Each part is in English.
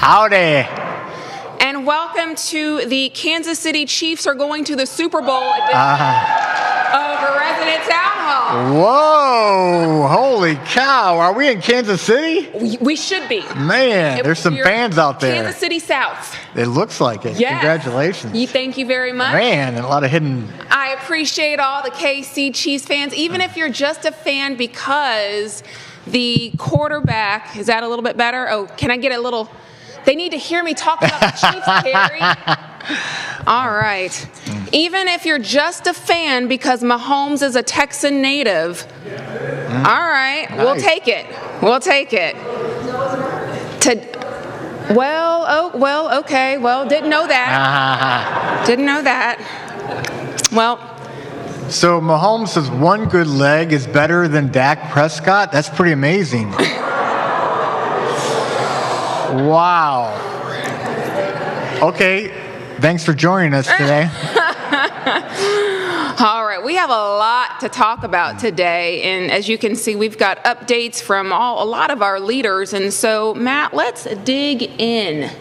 Howdy. And welcome to the Kansas City Chiefs are going to the Super Bowl edition of Resident Town Hall. Whoa, holy cow. Are we in Kansas City? We should be. Man, there's some We're fans out there. Kansas City South. It looks like it. Yes. Congratulations. Thank you very much. Man, and a lot of hidden. I appreciate all the KC Chiefs fans, even if you're just a fan because the quarterback, is that a little bit better? Oh, can I get a little, they need to hear me talk about the Chiefs, Terry. All right. Even if you're just a fan because Mahomes is a Texan native, all right, Nice. we'll take it. We'll take it. Okay. Well, didn't know that. Didn't know that. Well, So Mahomes' one good leg is better than Dak Prescott? That's pretty amazing. Wow. Okay, thanks for joining us today. all right, we have a lot to talk about today, and as you can see, we've got updates from a lot of our leaders, and so, Matt, let's dig in.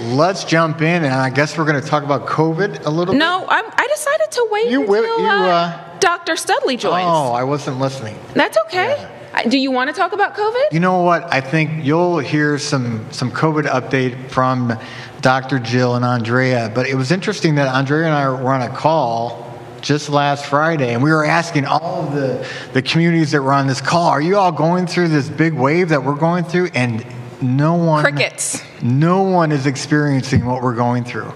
Let's jump in, and I guess we're going to talk about COVID a little bit. No, I decided to wait until Dr. Studley joins. Oh, I wasn't listening. That's okay. Do you want to talk about COVID? You know what? I think you'll hear some COVID update from Dr. Jill and Andrea, but it was interesting that Andrea and I were on a call just last Friday, and we were asking all of the communities that were on this call, are you all going through this big wave that we're going through? And no one... Crickets. No one is experiencing what we're going through.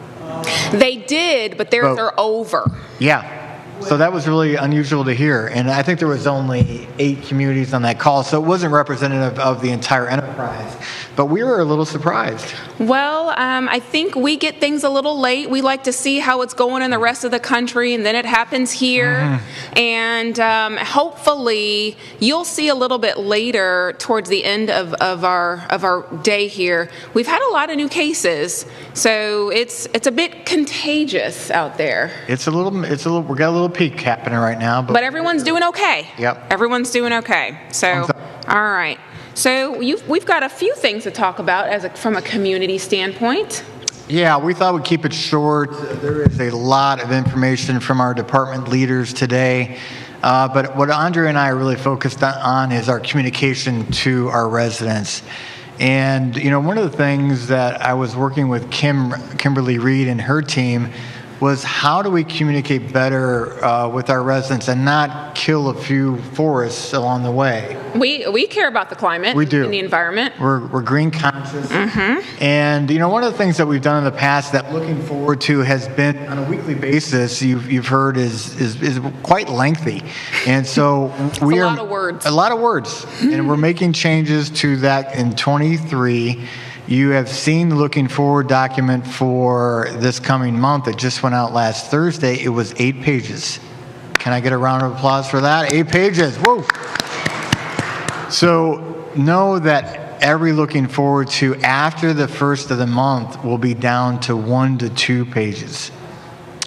They did, but theirs are over. Yeah. So that was really unusual to hear. And I think there was only 8 communities on that call, so it wasn't representative of the entire enterprise. But we were a little surprised. Well, I think we get things a little late. We like to see how it's going in the rest of the country, and then it happens here. And hopefully, you'll see a little bit later towards the end of our day here. We've had a lot of new cases, so it's a bit contagious out there. We got a little peak happening right now. But everyone's doing okay. Yep. Everyone's doing okay. So, all right. So we've got a few things to talk about from a community standpoint. Yeah, we thought we'd keep it short. There is a lot of information from our department leaders today. But what Andrea and I are really focused on is our communication to our residents. And, you know, one of the things that I was working with Kimberly Reed and her team was how do we communicate better with our residents and not kill a few forests along the way? We care about the climate. We do. And the environment. We're green conscious. And, you know, one of the things that we've done in the past that looking forward to has been on a weekly basis, you've heard is quite lengthy. And so a lot of words. A lot of words. And we're making changes to that in 23. You have seen the looking forward document for this coming month. It just went out last Thursday. It was 8 pages. Can I get a round of applause for that? 8 pages. Whoa. So know that every looking forward to after the first of the month will be down to 1 to 2 pages.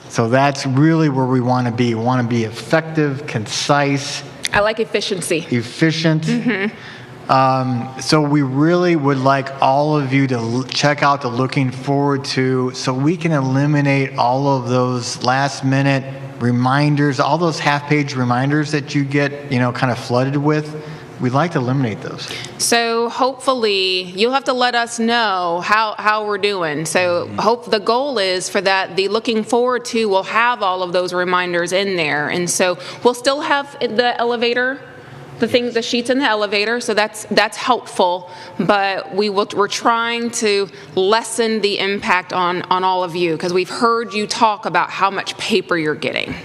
So that's really where we want to be. We want to be effective, concise. I like efficiency. Efficient. So we really would like all of you to check out the looking forward to so we can eliminate all of those last minute reminders, all those half-page reminders that you get, you know, kind of flooded with. We'd like to eliminate those. So hopefully you'll have to let us know how we're doing. So the goal is for that, the looking forward to will have all of those reminders in there. And so we'll still have the elevator, the sheets in the elevator, so that's helpful, but we're trying to lessen the impact on all of you because we've heard you talk about how much paper you're getting.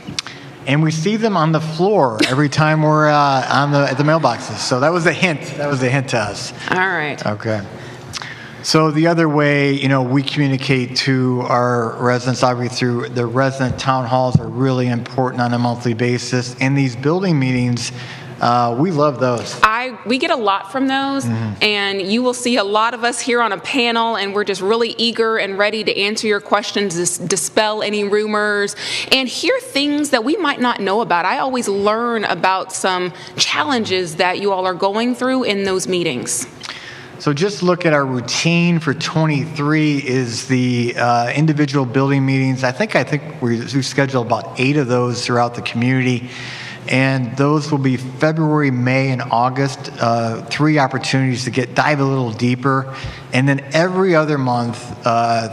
And we see them on the floor every time we're at the mailboxes. So that was a hint. That was a hint to us. All right. Okay. So the other way, you know, we communicate to our residents, obviously through the resident town halls are really important on a monthly basis. And these building meetings, we love those. We get a lot from those, and you will see a lot of us here on a panel, and we're just really eager and ready to answer your questions, dispel any rumors, and hear things that we might not know about. I always learn about some challenges that you all are going through in those meetings. So just look at our routine for 23 is the individual building meetings. I think we scheduled about 8 of those throughout the community. And those will be February, May, and August, 3 opportunities to dive a little deeper. And then every other month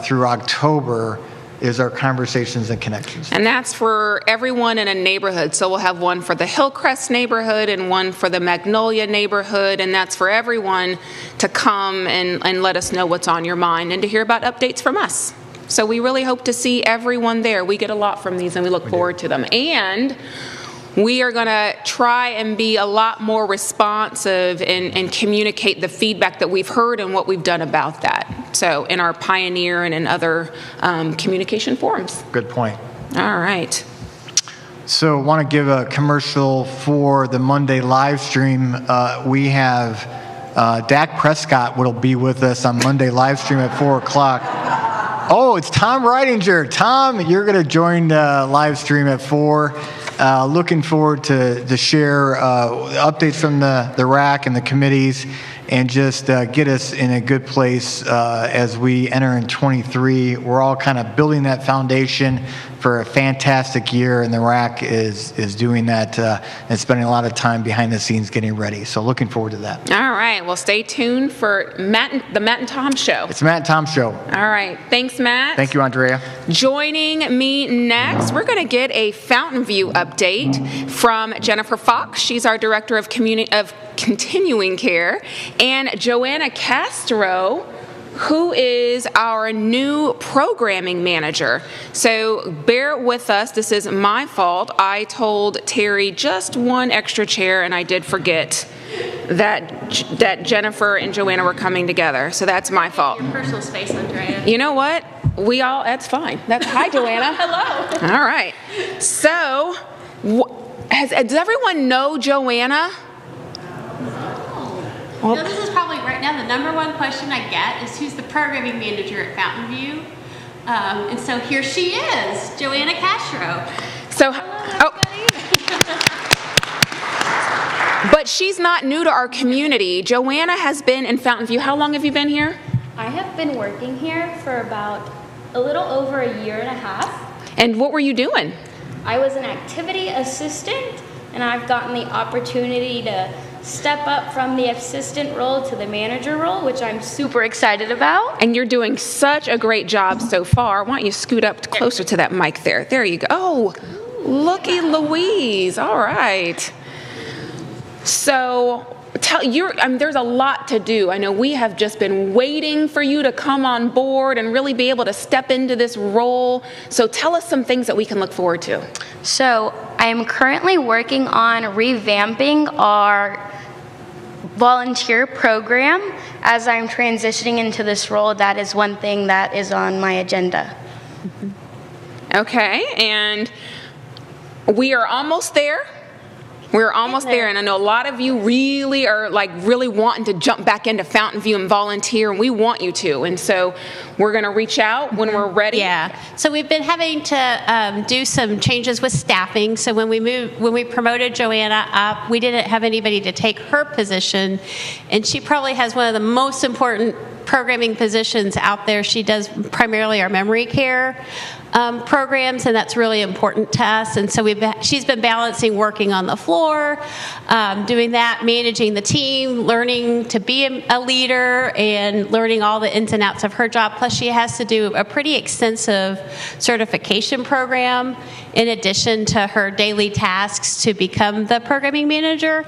through October is our Conversations and Connections. And that's for everyone in a neighborhood. So we'll have one for the Hillcrest neighborhood and one for the Magnolia neighborhood, and that's for everyone to come and let us know what's on your mind and to hear about updates from us. So we really hope to see everyone there. We get a lot from these, and we look forward to them. And we are going to try and be a lot more responsive and communicate the feedback that we've heard and what we've done about that. So in our Pioneer and in other communication forums. Good point. All right. So I want to give a commercial for the Monday live stream. We have Dak Prescott will be with us on Monday live stream at 4 o'clock. Oh, it's Tom Reidinger. Tom, you're going to join the live stream at 4. Looking forward to share updates from the RAC and the committees and just get us in a good place as we enter in 23. We're all kind of building that foundation for a fantastic year, and the RAC is doing that and spending a lot of time behind the scenes getting ready. So looking forward to that. All right. Well, stay tuned for the Matt and Tom Show. It's the Matt and Tom Show. All right. Thanks, Matt. Thank you, Andrea. Joining me next, we're going to get a Fountain View update from Jennifer Fox. She's our Director of Continuing Care, and Joanna Castro, who is our new programming manager. So bear with us. This is my fault. I told Terry just one extra chair, and I did forget that Jennifer and Joanna were coming together. So that's my fault. Your personal space, Andrea. You know what? That's fine. Hi, Joanna. Hello. All right. So, does everyone know Joanna? Well, this is probably right now the number one question I get is who's the programming manager at Fountain View? And so here she is, Joanna Castro. So, Hello, but she's not new to our community. Joanna has been in Fountain View. How long have you been here? I have been working here for about a little over a year and a half. And what were you doing? I was an activity assistant, and I've gotten the opportunity to step up from the assistant role to the manager role, which I'm super excited about. And you're doing such a great job so far. Why don't you scoot up closer to that mic there? There you go. Oh, looky Louise. All right. So there's a lot to do. I know we have just been waiting for you to come on board and really be able to step into this role. So tell us some things that we can look forward to. So I am currently working on revamping our volunteer program. As I'm transitioning into this role, that is one thing that is on my agenda. Okay, and we are almost there. We're almost there, and I know a lot of you really are really wanting to jump back into Fountain View and volunteer, and we want you to. And so we're going to reach out when we're ready. Yeah. So we've been having to do some changes with staffing. So when we promoted Joanna up, we didn't have anybody to take her position, and she probably has one of the most important programming positions out there. She does primarily our memory care programs, and that's really important to us. And so she's been balancing working on the floor, doing that, managing the team, learning to be a leader, and learning all the ins and outs of her job. Plus, she has to do a pretty extensive certification program in addition to her daily tasks to become the programming manager.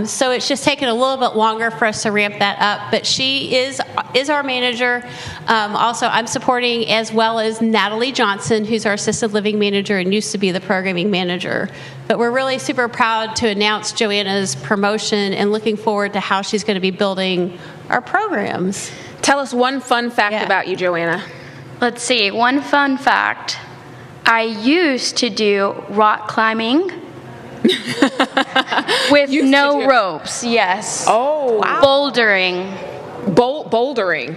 So it's just taken a little bit longer for us to ramp that up. But she is our manager. Also, I'm supporting as well as Natalie Johnson, who's our assisted living manager and used to be the programming manager. But we're really super proud to announce Joanna's promotion and looking forward to how she's going to be building our programs. Tell us one fun fact about you, Joanna. Let's see, one fun fact. I used to do rock climbing with no ropes, yes. Oh, wow. Bouldering. Bouldering.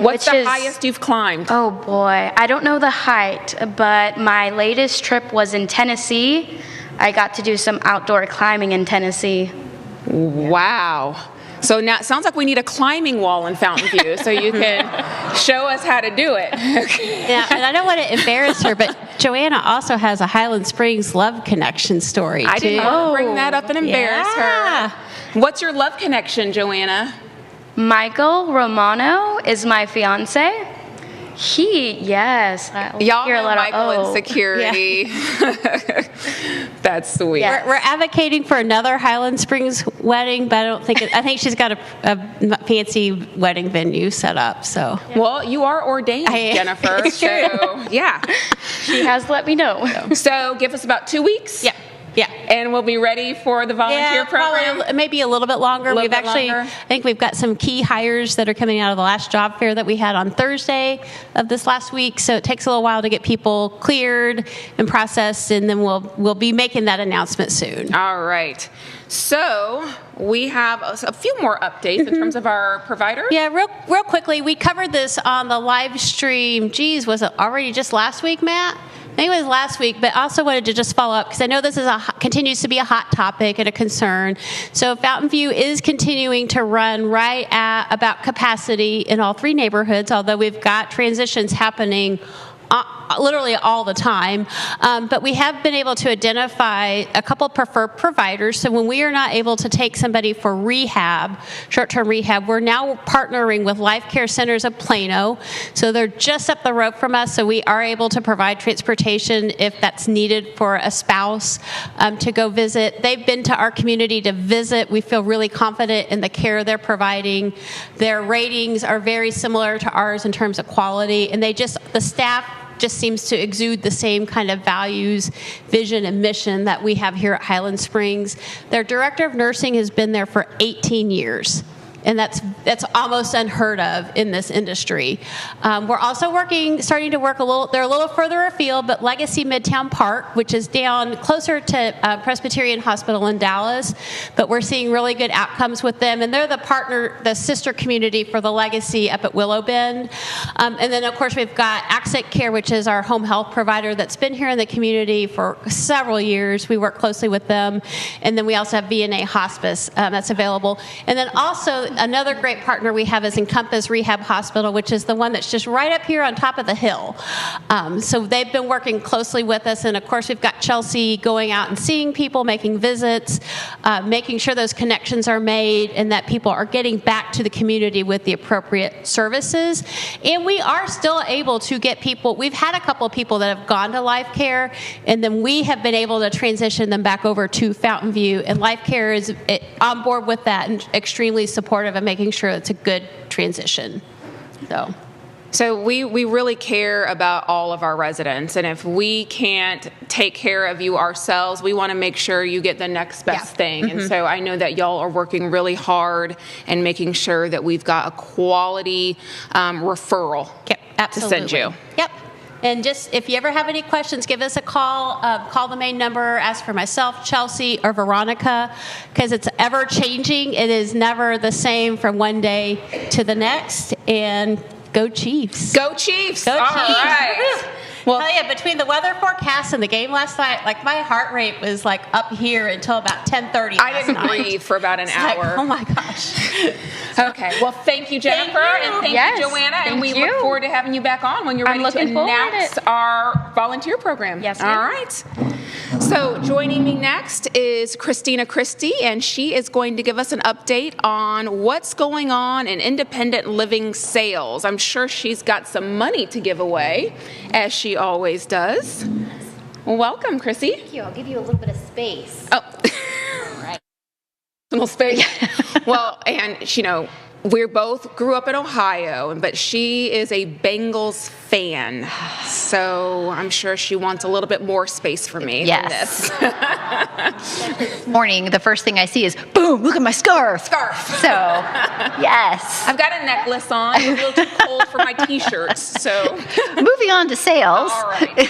What's the highest you've climbed? Oh boy, I don't know the height, but my latest trip was in Tennessee. I got to do some outdoor climbing in Tennessee. Wow. So now it sounds like we need a climbing wall in Fountain View so you can show us how to do it. Yeah, and I don't want to embarrass her, but Joanna also has a Highland Springs love connection story, too. I didn't want to bring that up and embarrass Yeah. her. What's your love connection, Joanna? Michael Romano is my fiance. Yes. I Y'all hear a know lot Michael of, in security. That's sweet. Yeah. We're advocating for another Highland Springs wedding, but I think she's got a fancy wedding venue set up, so. Well, you are ordained, Jennifer. It's true. So, yeah. She has let me know. So give us about 2 weeks. Yeah. And we'll be ready for the volunteer program. Probably maybe a little bit longer. A little We've bit actually, longer. I think we've got some key hires that are coming out of the last job fair that we had on Thursday of this last week. So it takes a little while to get people cleared and processed, and then we'll be making that announcement soon. All right. So we have a few more updates in terms of our providers. Yeah, real quickly, we covered this on the live stream. Geez, was it already just last week, Matt? I think it was last week, but also wanted to just follow up because I know this is continues to be a hot topic and a concern. So Fountain View is continuing to run right at about capacity in all 3 neighborhoods, although we've got transitions happening literally all the time. But we have been able to identify a couple preferred providers. So when we are not able to take somebody for rehab, short-term rehab, we're now partnering with Life Care Centers of Plano. So they're just up the road from us. So we are able to provide transportation if that's needed for a spouse to go visit. They've been to our community to visit. We feel really confident in the care they're providing. Their ratings are very similar to ours in terms of quality. And the staff just seems to exude the same kind of values, vision, and mission that we have here at Highland Springs. Their director of nursing has been there for 18 years. And that's almost unheard of in this industry. We're also starting to work they're a little further afield, but Legacy Midtown Park, which is down closer to Presbyterian Hospital in Dallas, but we're seeing really good outcomes with them. And they're the sister community for the Legacy up at Willow Bend. And then, of course, we've got Accent Care, which is our home health provider that's been here in the community for several years. We work closely with them. And then we also have VNA Hospice that's available. And then also, another great partner we have is Encompass Rehab Hospital, which is the one that's just right up here on top of the hill. So they've been working closely with us. And of course, we've got Chelsea going out and seeing people, making visits, making sure those connections are made and that people are getting back to the community with the appropriate services. And we are still able to get people. We've had a couple of people that have gone to Life Care, and then we have been able to transition them back over to Fountain View. And Life Care is on board with that and extremely supportive of making sure it's a good transition. So we really care about all of our residents, and if we can't take care of you ourselves, we want to make sure you get the next best thing. And so I know that y'all are working really hard and making sure that we've got a quality referral to send you. Yep. And just if you ever have any questions, give us a call. Call the main number. Ask for myself, Chelsea, or Veronica, because it's ever changing. It is never the same from one day to the next. And go Chiefs! Go Chiefs! Go All Chiefs! right. Well, tell you, between the weather forecast and the game last night, like my heart rate was like up here until about 10:30. I didn't breathe for about an hour. Like, oh my gosh. Okay. Well, thank you, Jennifer, and thank you, Joanna, and we look forward to having you back on when you're ready to announce our volunteer program. Yes, all ma'am. right. So joining me next is Christina Christie, and she is going to give us an update on what's going on in independent living sales. I'm sure she's got some money to give away, as she always does. Welcome, Chrissy. Thank you. I'll give you a little bit of space. Oh. Right. Personal space. Well, and we both grew up in Ohio, but she is a Bengals fan, so I'm sure she wants a little bit more space for me than this. This morning, the first thing I see is, boom, look at my scarf. So, yes. I've got a necklace on. It's a little too cold for my T-shirts, so. Moving on to sales. All right.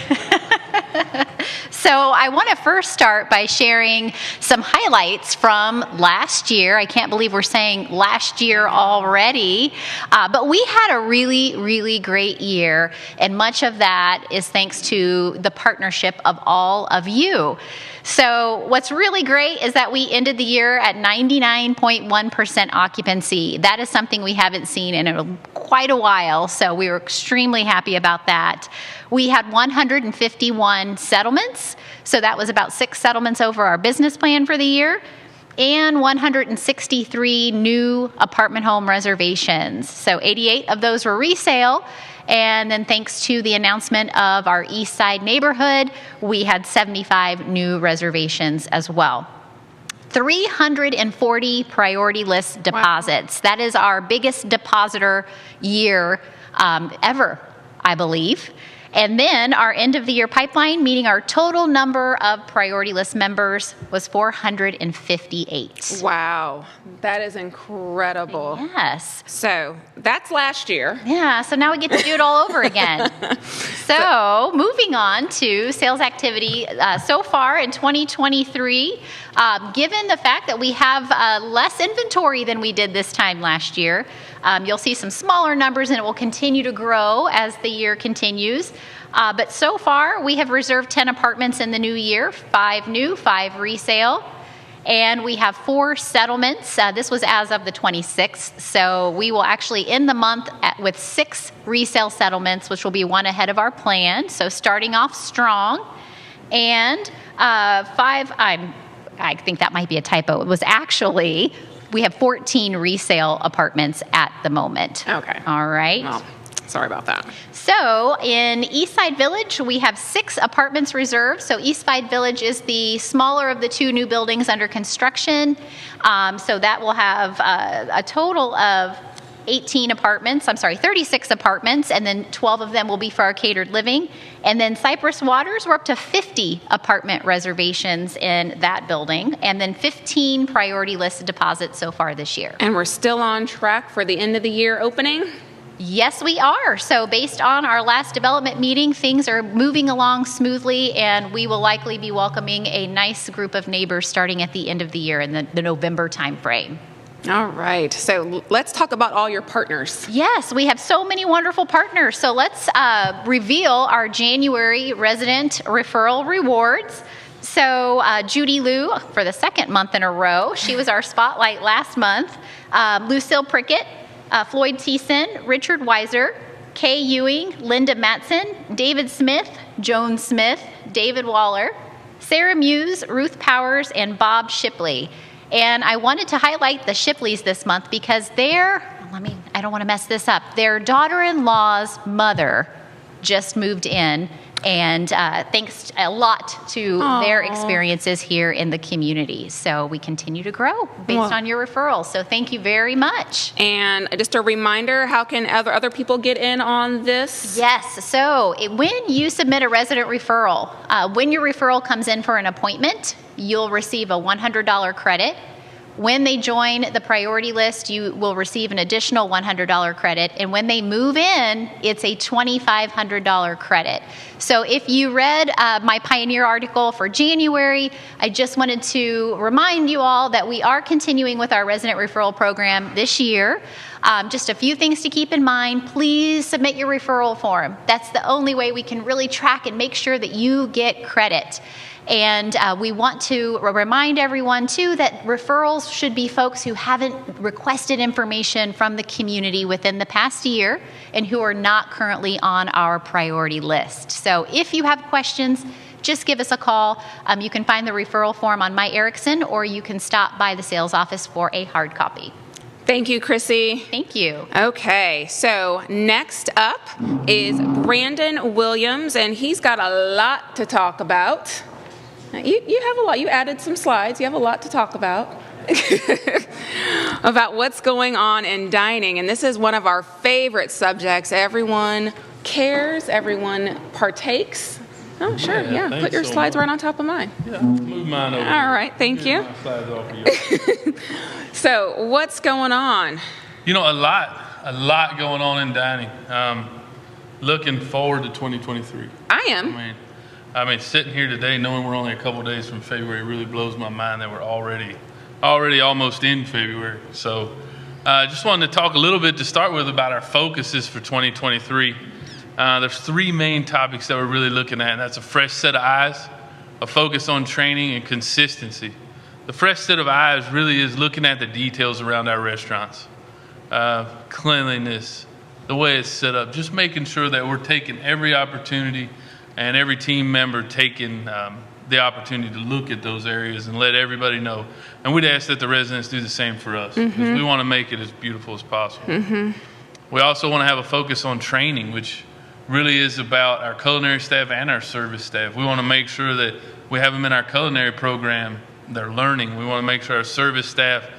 So I want to first start by sharing some highlights from last year. I can't believe we're saying last year already, but we had a really, really great year, and much of that is thanks to the partnership of all of you. So what's really great is that we ended the year at 99.1% occupancy. That is something we haven't seen in quite a while, so we were extremely happy about that. We had 151 settlements, so that was about 6 settlements over our business plan for the year, and 163 new apartment home reservations. So 88 of those were resale. And then thanks to the announcement of our East Side neighborhood, we had 75 new reservations as well. 340 priority list deposits. Wow. That is our biggest depositor year ever, I believe. And then our end of the year pipeline, meaning our total number of priority list members, was 458. Wow, that is incredible. Yes. So that's last year. Yeah, so now we get to do it all over again. So moving on to sales activity so far in 2023, given the fact that we have less inventory than we did this time last year, you'll see some smaller numbers, and it will continue to grow as the year continues. But so far, we have reserved 10 apartments in the new year, 5 new, 5 resale. And we have 4 settlements. This was as of the 26th. So we will actually end the month with 6 resale settlements, which will be 1 ahead of our plan. So starting off strong. And 5, I think that might be a typo. It was actually, we have 14 resale apartments at the moment. Okay. All right. Well, sorry about that. So in Eastside Village, we have 6 apartments reserved. So Eastside Village is the smaller of the 2 new buildings under construction. So that will have a total of 36 apartments, and then 12 of them will be for our catered living. And then Cypress Waters, we're up to 50 apartment reservations in that building, and then 15 priority list deposits so far this year. And we're still on track for the end of the year opening? Yes, we are. So based on our last development meeting, things are moving along smoothly, and we will likely be welcoming a nice group of neighbors starting at the end of the year in the November timeframe. All right. So let's talk about all your partners. Yes, we have so many wonderful partners. So let's reveal our January resident referral rewards. So Judy Liu, for the 2nd month in a row, she was our spotlight last month. Lucille Prickett, Floyd Thiessen, Richard Weiser, Kay Ewing, Linda Matson, David Smith, Joan Smith, David Waller, Sarah Muse, Ruth Powers, and Bob Shipley. And I wanted to highlight the Shipleys this month because I don't want to mess this up, their daughter-in-law's mother just moved in, and thanks a lot to their experiences here in the community. So we continue to grow based on your referrals. So thank you very much. And just a reminder, how can other people get in on this? Yes. So when you submit a resident referral, when your referral comes in for an appointment, you'll receive a $100 credit. When they join the priority list, you will receive an additional $100 credit. And when they move in, it's a $2,500 credit. So if you read my Pioneer article for January, I just wanted to remind you all that we are continuing with our resident referral program this year. Just a few things to keep in mind. Please submit your referral form. That's the only way we can really track and make sure that you get credit. And we want to remind everyone, too, that referrals should be folks who haven't requested information from the community within the past year and who are not currently on our priority list. So if you have questions, just give us a call. You can find the referral form on My Erickson, or you can stop by the sales office for a hard copy. Thank you, Chrissy. Thank you. Okay, so next up is Brandon Williams, and he's got a lot to talk about. You have a lot. You added some slides. You have a lot to talk about. About what's going on in dining. And this is one of our favorite subjects. Everyone cares. Everyone partakes. Oh, sure. Yeah. Put your slides right on top of mine. Yeah, move mine over. All right. Thank you. My slides off of yours. So what's going on? You know, a lot going on in dining. Looking forward to 2023. I am. I mean, I mean, sitting here today, knowing we're only a couple days from February, really blows my mind that we're already almost in February. So I just wanted to talk a little bit to start with about our focuses for 2023. There's three main topics that we're really looking at, and that's a fresh set of eyes, a focus on training, and consistency. The fresh set of eyes really is looking at the details around our restaurants. Cleanliness, the way it's set up, just making sure that we're taking every opportunity and every team member taking the opportunity to look at those areas and let everybody know. And we'd ask that the residents do the same for us, because we want to make it as beautiful as possible. We also want to have a focus on training, which really is about our culinary staff and our service staff. We want to make sure that we have them in our culinary program. They're learning. We want to make sure our service staff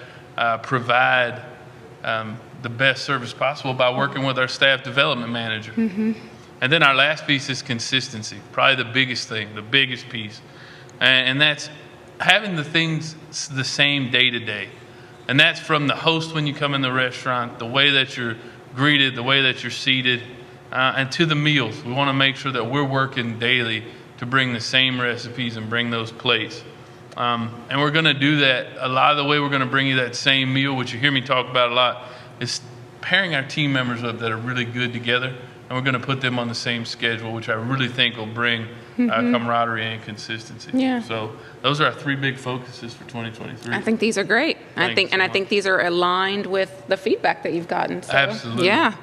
provide the best service possible by working with our staff development manager. And then our last piece is consistency, probably the biggest thing, the biggest piece. And that's having the things the same day to day. And that's from the host when you come in the restaurant, the way that you're greeted, the way that you're seated, and to the meals. We want to make sure that we're working daily to bring the same recipes and bring those plates. And we're going to do that. A lot of the way we're going to bring you that same meal, which you hear me talk about a lot, is pairing our team members up that are really good together. And we're going to put them on the same schedule, which I really think will bring camaraderie and consistency. Yeah. So those are our three big focuses for 2023. I think these are great. I think these are aligned with the feedback that you've gotten. So, Absolutely. Yeah.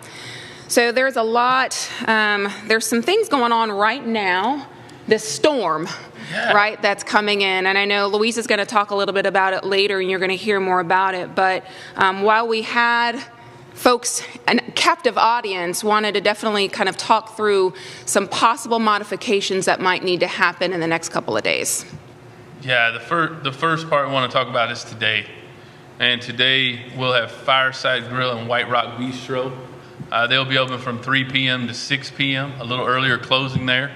So there's a lot. There's some things going on right now. This storm, right, that's coming in. And I know Louise is going to talk a little bit about it later, and you're going to hear more about it. But while we had folks, a captive audience, wanted to definitely kind of talk through some possible modifications that might need to happen in the next couple of days. Yeah, the first part I want to talk about is today. And today we'll have Fireside Grill and White Rock Bistro. They'll be open from 3 p.m. to 6 p.m., a little earlier closing there.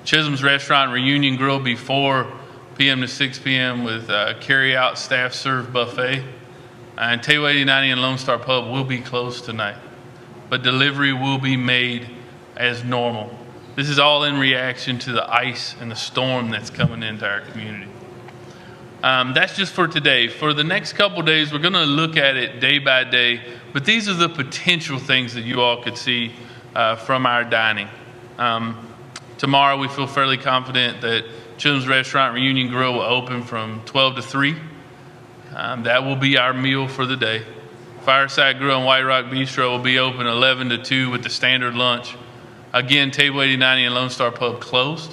Chisholm's Restaurant Reunion Grill be 4 p.m. to 6 p.m. with carry-out staff serve buffet. And Table 8090 and Lone Star Pub will be closed tonight, but delivery will be made as normal. This is all in reaction to the ice and the storm that's coming into our community. That's just for today. For the next couple days, we're going to look at it day by day, but these are the potential things that you all could see from our dining. Tomorrow, we feel fairly confident that Chisholm's Restaurant Reunion Grill will open from 12 to 3. That will be our meal for the day. Fireside Grill and White Rock Bistro will be open 11 to 2 with the standard lunch. Again, Table 8090 and Lone Star Pub closed.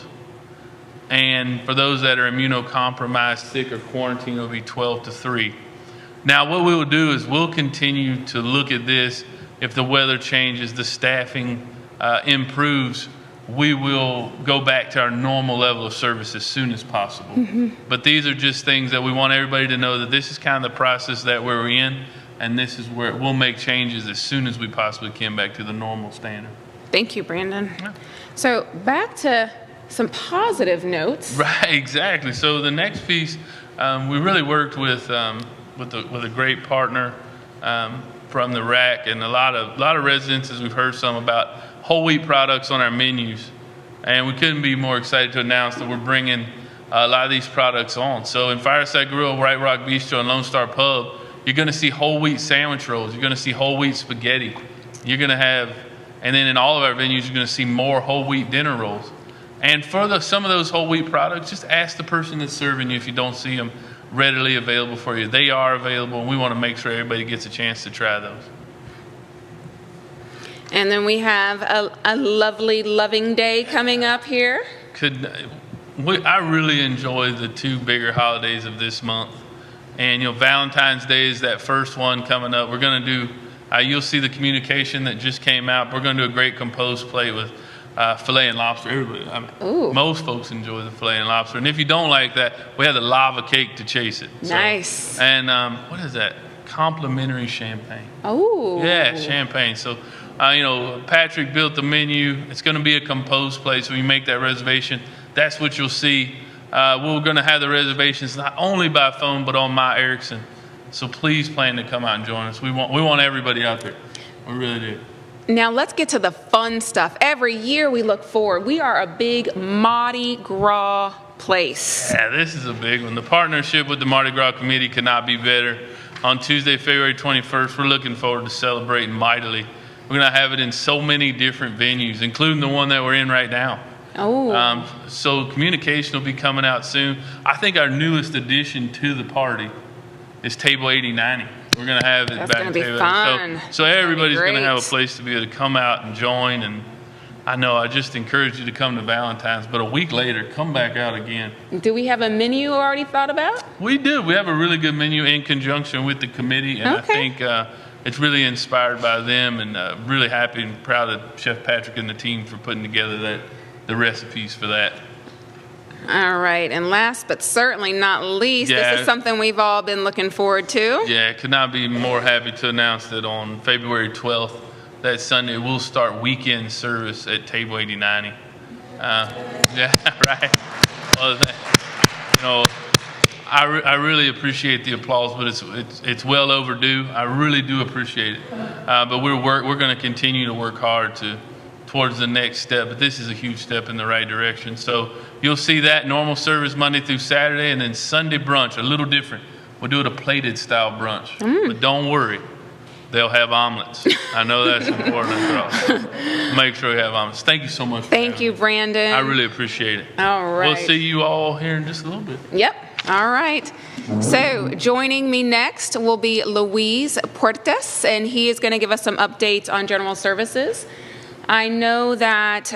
And for those that are immunocompromised, sick, or quarantined, it will be 12 to 3. Now, what we will do is we'll continue to look at this. If the weather changes, the staffing improves, we will go back to our normal level of service as soon as possible. But these are just things that we want everybody to know, that this is kind of the process that we're in, and this is where we'll make changes as soon as we possibly can back to the normal standard. Thank you, Brandon. So back to some positive notes. Right, exactly. So the next piece, we really worked with a great partner from the RAC, and a lot of residents, as we've heard some about, whole wheat products on our menus. And we couldn't be more excited to announce that we're bringing a lot of these products on. So in Fireside Grill, White Rock Bistro, and Lone Star Pub, you're going to see whole wheat sandwich rolls. You're going to see whole wheat spaghetti. You're going to have, and then in all of our venues, you're going to see more whole wheat dinner rolls. And for some of those whole wheat products, just ask the person that's serving you if you don't see them readily available for you. They are available, and we want to make sure everybody gets a chance to try those. And then we have a lovely Loving Day coming up here. I really enjoy the two bigger holidays of this month. And, Valentine's Day is that first one coming up. We're going to do, you'll see the communication that just came out. We're going to do a great composed plate with filet and lobster. Most folks enjoy the filet and lobster. And if you don't like that, we have the lava cake to chase it. Nice. And what is that? Complimentary champagne. Oh. Yeah, champagne. So, Patrick built the menu. It's going to be a composed plate. So when you make that reservation, that's what you'll see. We're going to have the reservations not only by phone, but on My Erickson. So please plan to come out and join us. We want everybody out there. We really do. Now let's get to the fun stuff. Every year we look forward. We are a big Mardi Gras place. Yeah, this is a big one. The partnership with the Mardi Gras Committee could not be better. On Tuesday, February 21st, we're looking forward to celebrating mightily. We're going to have it in so many different venues, including the one that we're in right now. Oh. So communication will be coming out soon. I think our newest addition to the party is Table 8090. We're going to have it That's back gonna be Table 80. fun. So everybody's going to great. have a place to be able to come out and join. And I know I just encourage you to come to Valentine's, but a week later, come back out again. Do we have a menu already thought about? We do. We have a really good menu in conjunction with the committee, and I Okay. think it's really inspired by them, and really happy and proud of Chef Patrick and the team for putting together the recipes for that. All right, and last but certainly not least, Yeah. this is something we've all been looking forward to. Yeah, could not be more happy to announce that on February 12th, that Sunday, we'll start weekend service at Table 8090. Yeah, right. Well, you know, I really appreciate the applause, but it's well overdue. I really do appreciate it. But we're going to continue to work hard towards the next step. But this is a huge step in the right direction. So you'll see that normal service Monday through Saturday, and then Sunday brunch, a little different. We'll do it a plated style brunch. But don't worry, they'll have omelets. I know that's important for us. Make sure we have omelets. Thank you so much. Thank you, Brandon. I really appreciate it. All right. We'll see you all here in just a little bit. Yep. All right. So joining me next will be Luis Puertas, and he is going to give us some updates on general services. I know that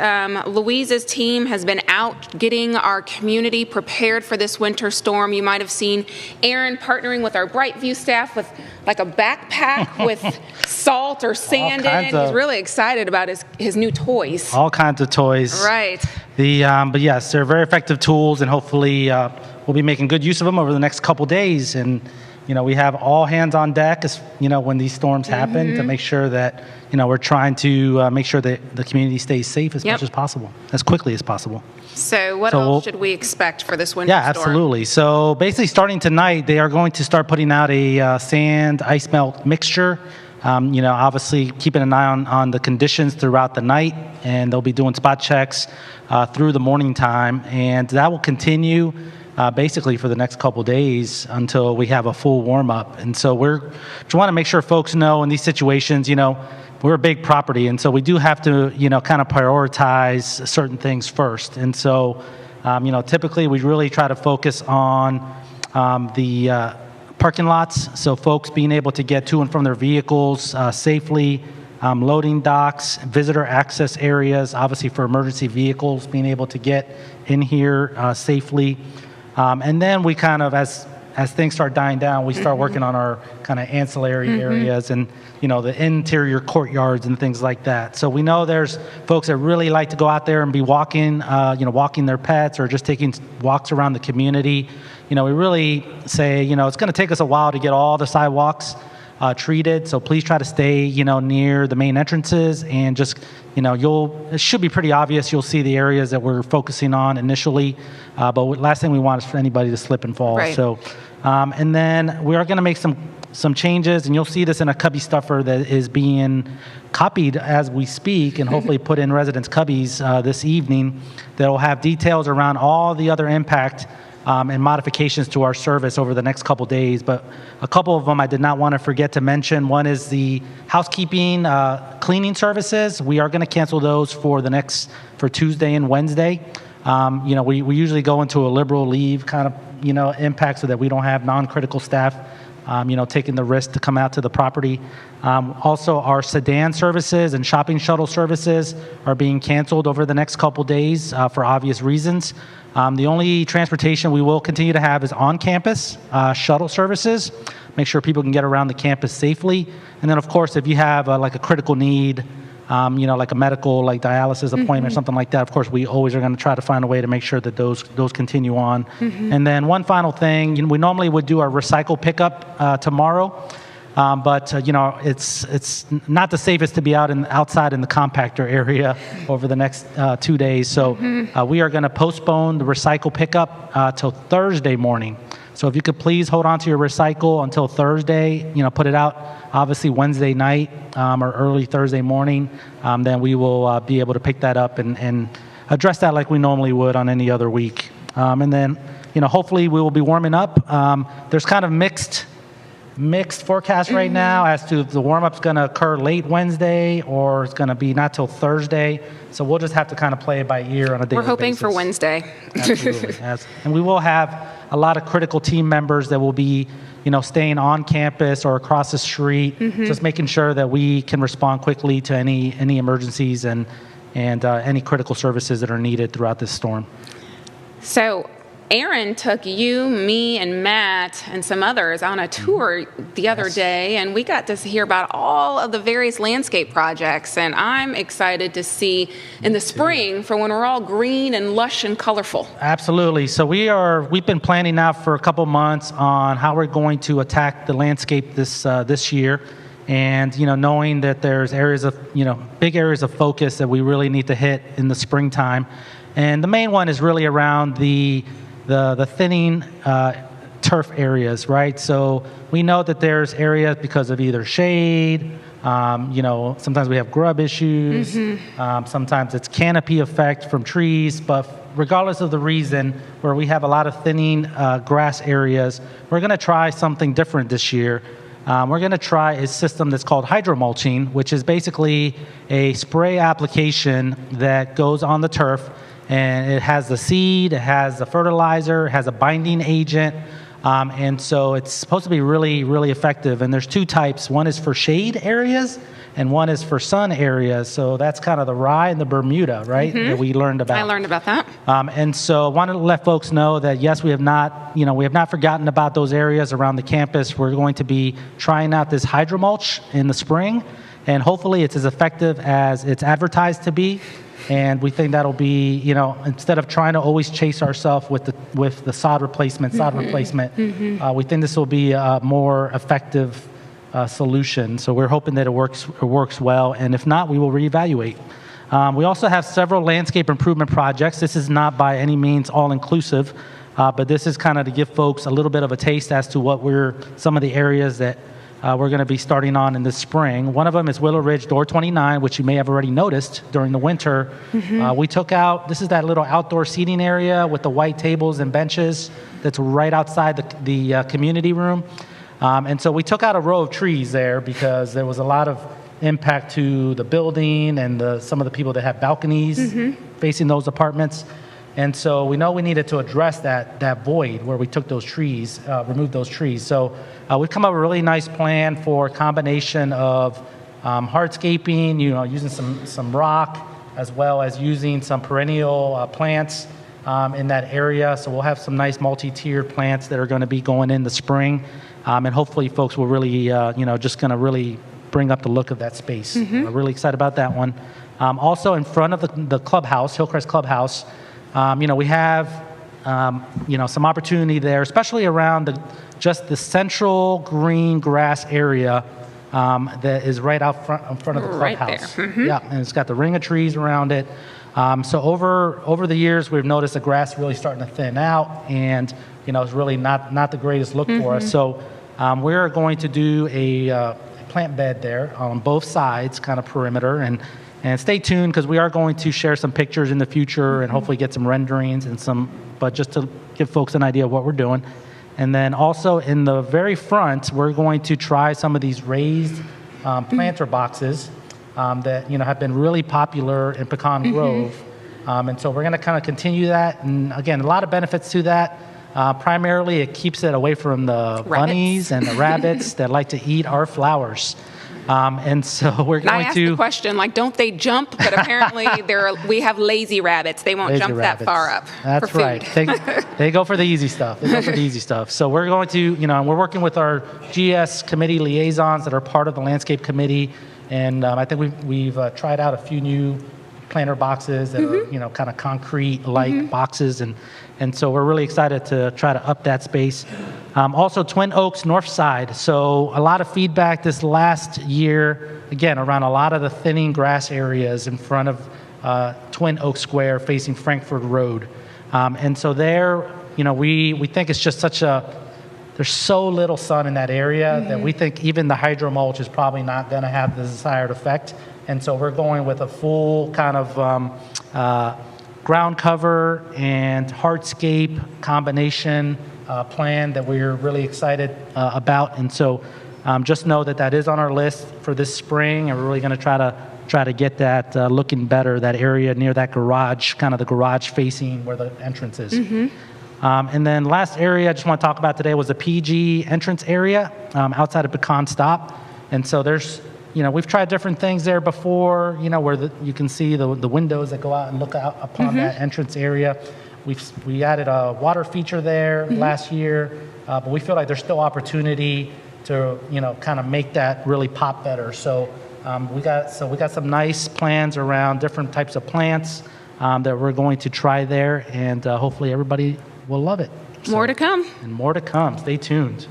Louise's team has been out getting our community prepared for this winter storm. You might have seen Aaron partnering with our Brightview staff with like a backpack with salt or sand in it. He's really excited about his new toys. All kinds of toys. Right. But yes, they're very effective tools, and hopefully we'll be making good use of them over the next couple days. And we have all hands on deck, when these storms happen, to make sure that we're trying to make sure that the community stays safe as much as possible, as quickly as possible. So what else should we expect for this winter Yeah, storm? absolutely. So basically, starting tonight, they are going to start putting out a sand ice melt mixture. Obviously keeping an eye on the conditions throughout the night, and they'll be doing spot checks through the morning time, and that will continue basically for the next couple days until we have a full warm up. And so we want to make sure folks know in these situations, we're a big property, and so we do have to, kind of prioritize certain things first. And so, typically we really try to focus on the parking lots, so folks being able to get to and from their vehicles safely, loading docks, visitor access areas, obviously for emergency vehicles, being able to get in here safely. And then we kind of, as things start dying down, we start working on our kind of ancillary areas and, the interior courtyards and things like that. So we know there's folks that really like to go out there and be walking, walking their pets or just taking walks around the community. We really say, it's going to take us a while to get all the sidewalks treated. So please try to stay, near the main entrances, and just, it should be pretty obvious. You'll see the areas that we're focusing on initially. But last thing we want is for anybody to slip and fall. Right. So, and then we are going to make some changes, and you'll see this in a cubby stuffer that is being copied as we speak, and hopefully put in residents' cubbies this evening, that will have details around all the other impact and modifications to our service over the next couple days. But a couple of them I did not want to forget to mention. One is the housekeeping cleaning services. We are going to cancel those for Tuesday and Wednesday. We usually go into a liberal leave kind of impact, so that we don't have non-critical staff taking the risk to come out to the property. Also, our sedan services and shopping shuttle services are being canceled over the next couple days for obvious reasons. The only transportation we will continue to have is on-campus shuttle services. Make sure people can get around the campus safely. And then, of course, if you have like a critical need, like a medical, like dialysis appointment or something like that, of course, we always are going to try to find a way to make sure that those continue on. And then one final thing, we normally would do our recycle pickup tomorrow, but it's not the safest to be outside in the compactor area over the next 2 days. So we are going to postpone the recycle pickup till Thursday morning. So if you could please hold on to your recycle until Thursday, put it out obviously Wednesday night or early Thursday morning, then we will be able to pick that up and address that like we normally would on any other week. And then, hopefully we will be warming up. There's kind of mixed forecast right now as to if the warm-up's going to occur late Wednesday or it's going to be not till Thursday. So we'll just have to kind of play it by ear on a daily basis. We're hoping for Wednesday. Absolutely. And we will have a lot of critical team members that will be, staying on campus or across the street, just making sure that we can respond quickly to any emergencies and any critical services that are needed throughout this storm. So Aaron took you, me, and Matt, and some others on a tour the other day, and we got to hear about all of the various landscape projects, and I'm excited to see in the spring for when we're all green and lush and colorful. Absolutely. So we've been planning now for a couple months on how we're going to attack the landscape this year, and knowing that there's areas of big areas of focus that we really need to hit in the springtime, and the main one is really around the thinning turf areas, right? So we know that there's areas because of either shade, sometimes we have grub issues, sometimes it's canopy effect from trees, but regardless of the reason, where we have a lot of thinning grass areas, we're going to try something different this year. We're going to try a system that's called hydromulching, which is basically a spray application that goes on the turf, and it has the seed, it has the fertilizer, it has a binding agent, and so it's supposed to be really, really effective. And there's two types. One is for shade areas, and one is for sun areas. So that's kind of the rye and the Bermuda, right, that we learned about. I learned about that. And so I wanted to let folks know that, yes, we have not forgotten about those areas around the campus. We're going to be trying out this hydromulch in the spring, and hopefully it's as effective as it's advertised to be. And we think that'll be, instead of trying to always chase ourselves with the sod replacement, we think this will be a more effective solution. So we're hoping that it works well, and if not, we will reevaluate. We also have several landscape improvement projects. This is not by any means all-inclusive, but this is kind of to give folks a little bit of a taste as to some of the areas that we're going to be starting on in the spring. One of them is Willow Ridge Door 29, which you may have already noticed during the winter. We took out, this is that little outdoor seating area with the white tables and benches that's right outside the community room. And so we took out a row of trees there because there was a lot of impact to the building and some of the people that have balconies facing those apartments. And so we know we needed to address that void where we took those trees, removed those trees. So we've come up with a really nice plan for a combination of hardscaping, using some rock, as well as using some perennial plants in that area. So we'll have some nice multi-tiered plants that are going to be going in the spring. And hopefully folks will really, just going to really bring up the look of that space. We're really excited about that one. Also in front of the clubhouse, Hillcrest Clubhouse, we have, some opportunity there, especially around just the central green grass area that is right out in front of the clubhouse. Right there. Yeah, and it's got the ring of trees around it. So over the years, we've noticed the grass really starting to thin out, and it's really not the greatest look for us. So we're going to do a plant bed there on both sides, kind of perimeter, and stay tuned because we are going to share some pictures in the future and hopefully get some renderings but just to give folks an idea of what we're doing. And then also in the very front, we're going to try some of these raised planter boxes that have been really popular in Pecan Grove. And so we're going to kind of continue that. And again, a lot of benefits to that. Primarily, it keeps it away from the bunnies and the rabbits that like to eat our flowers. And so we're going I asked the question, don't they jump? But apparently we have lazy rabbits. They won't jump that far up. That's for right. They go for the easy stuff. So we're going to, and we're working with our GS committee liaisons that are part of the landscape committee. And I think we've tried out a few new planter boxes that are, kind of concrete-like boxes. And so we're really excited to try to up that space. Also, Twin Oaks North Side. So a lot of feedback this last year, again, around a lot of the thinning grass areas in front of Twin Oaks Square facing Frankford Road. And so there, we think it's just such a there's so little sun in that area that we think even the hydro mulch is probably not going to have the desired effect. And so we're going with a full kind of ground cover and hardscape combination plan that we're really excited about. And so just know that that is on our list for this spring, and we're really going to try to get that looking better, that area near that garage, kind of the garage facing where the entrance is. And then last area I just want to talk about today was the PG entrance area outside of Pecan Stop. And so there's, we've tried different things there before, where you can see the windows that go out and look out upon that entrance area. We added a water feature there last year, but we feel like there's still opportunity to, kind of make that really pop better. So we got some nice plans around different types of plants that we're going to try there, and hopefully everybody will love it. More to come. And more to come. Stay tuned.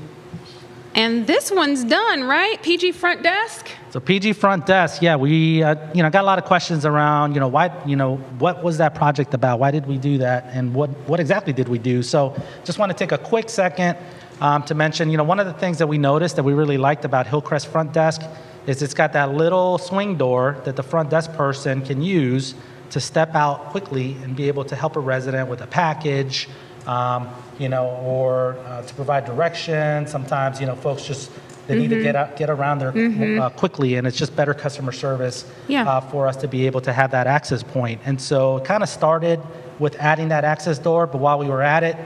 And this one's done, right? PG front desk? So PG front desk, yeah, we got a lot of questions around, why, what was that project about? Why did we do that? And what exactly did we do? So just want to take a quick second to mention, one of the things that we noticed that we really liked about Hillcrest front desk is it's got that little swing door that the front desk person can use to step out quickly and be able to help a resident with a package, or to provide direction. Sometimes, folks just, they need to get around there quickly, and it's just better customer service for us to be able to have that access point. And so it kind of started with adding that access door, but while we were at it,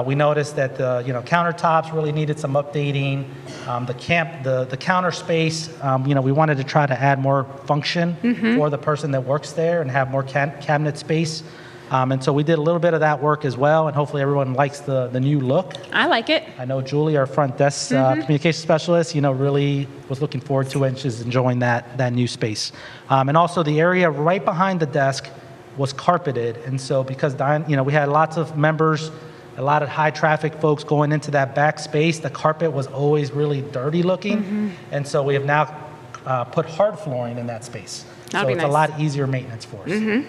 we noticed that the countertops really needed some updating. The counter space, we wanted to try to add more function for the person that works there and have more cabinet space. And so we did a little bit of that work as well, and hopefully everyone likes the new look. I like it. I know Julie, our front desk communication specialist, really was looking forward to it, and she's enjoying that new space. And also the area right behind the desk was carpeted, and so because we had lots of members, a lot of high traffic folks going into that back space, the carpet was always really dirty looking, and so we have now put hard flooring in that space. That'd so be it's nice. a lot easier maintenance for us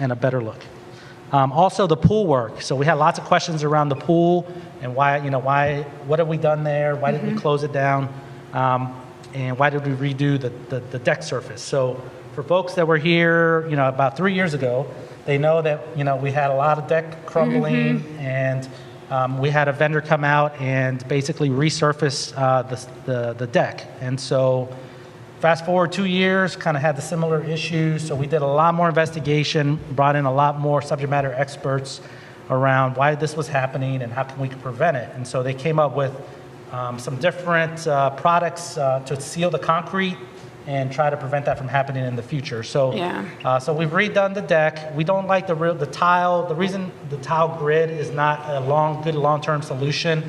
and a better look. Also the pool work. So we had lots of questions around the pool and what have we done there? Why did we close it down? And why did we redo the deck surface? So for folks that were here, about 3 years ago, they know that, we had a lot of deck crumbling and we had a vendor come out and basically resurface the deck. And so fast forward 2 years, kind of had the similar issues. So we did a lot more investigation, brought in a lot more subject matter experts around why this was happening and how we could prevent it. And so they came up with some different products to seal the concrete and try to prevent that from happening in the future. So, so we've redone the deck. We don't like the tile. The reason the tile grid is not a good long-term solution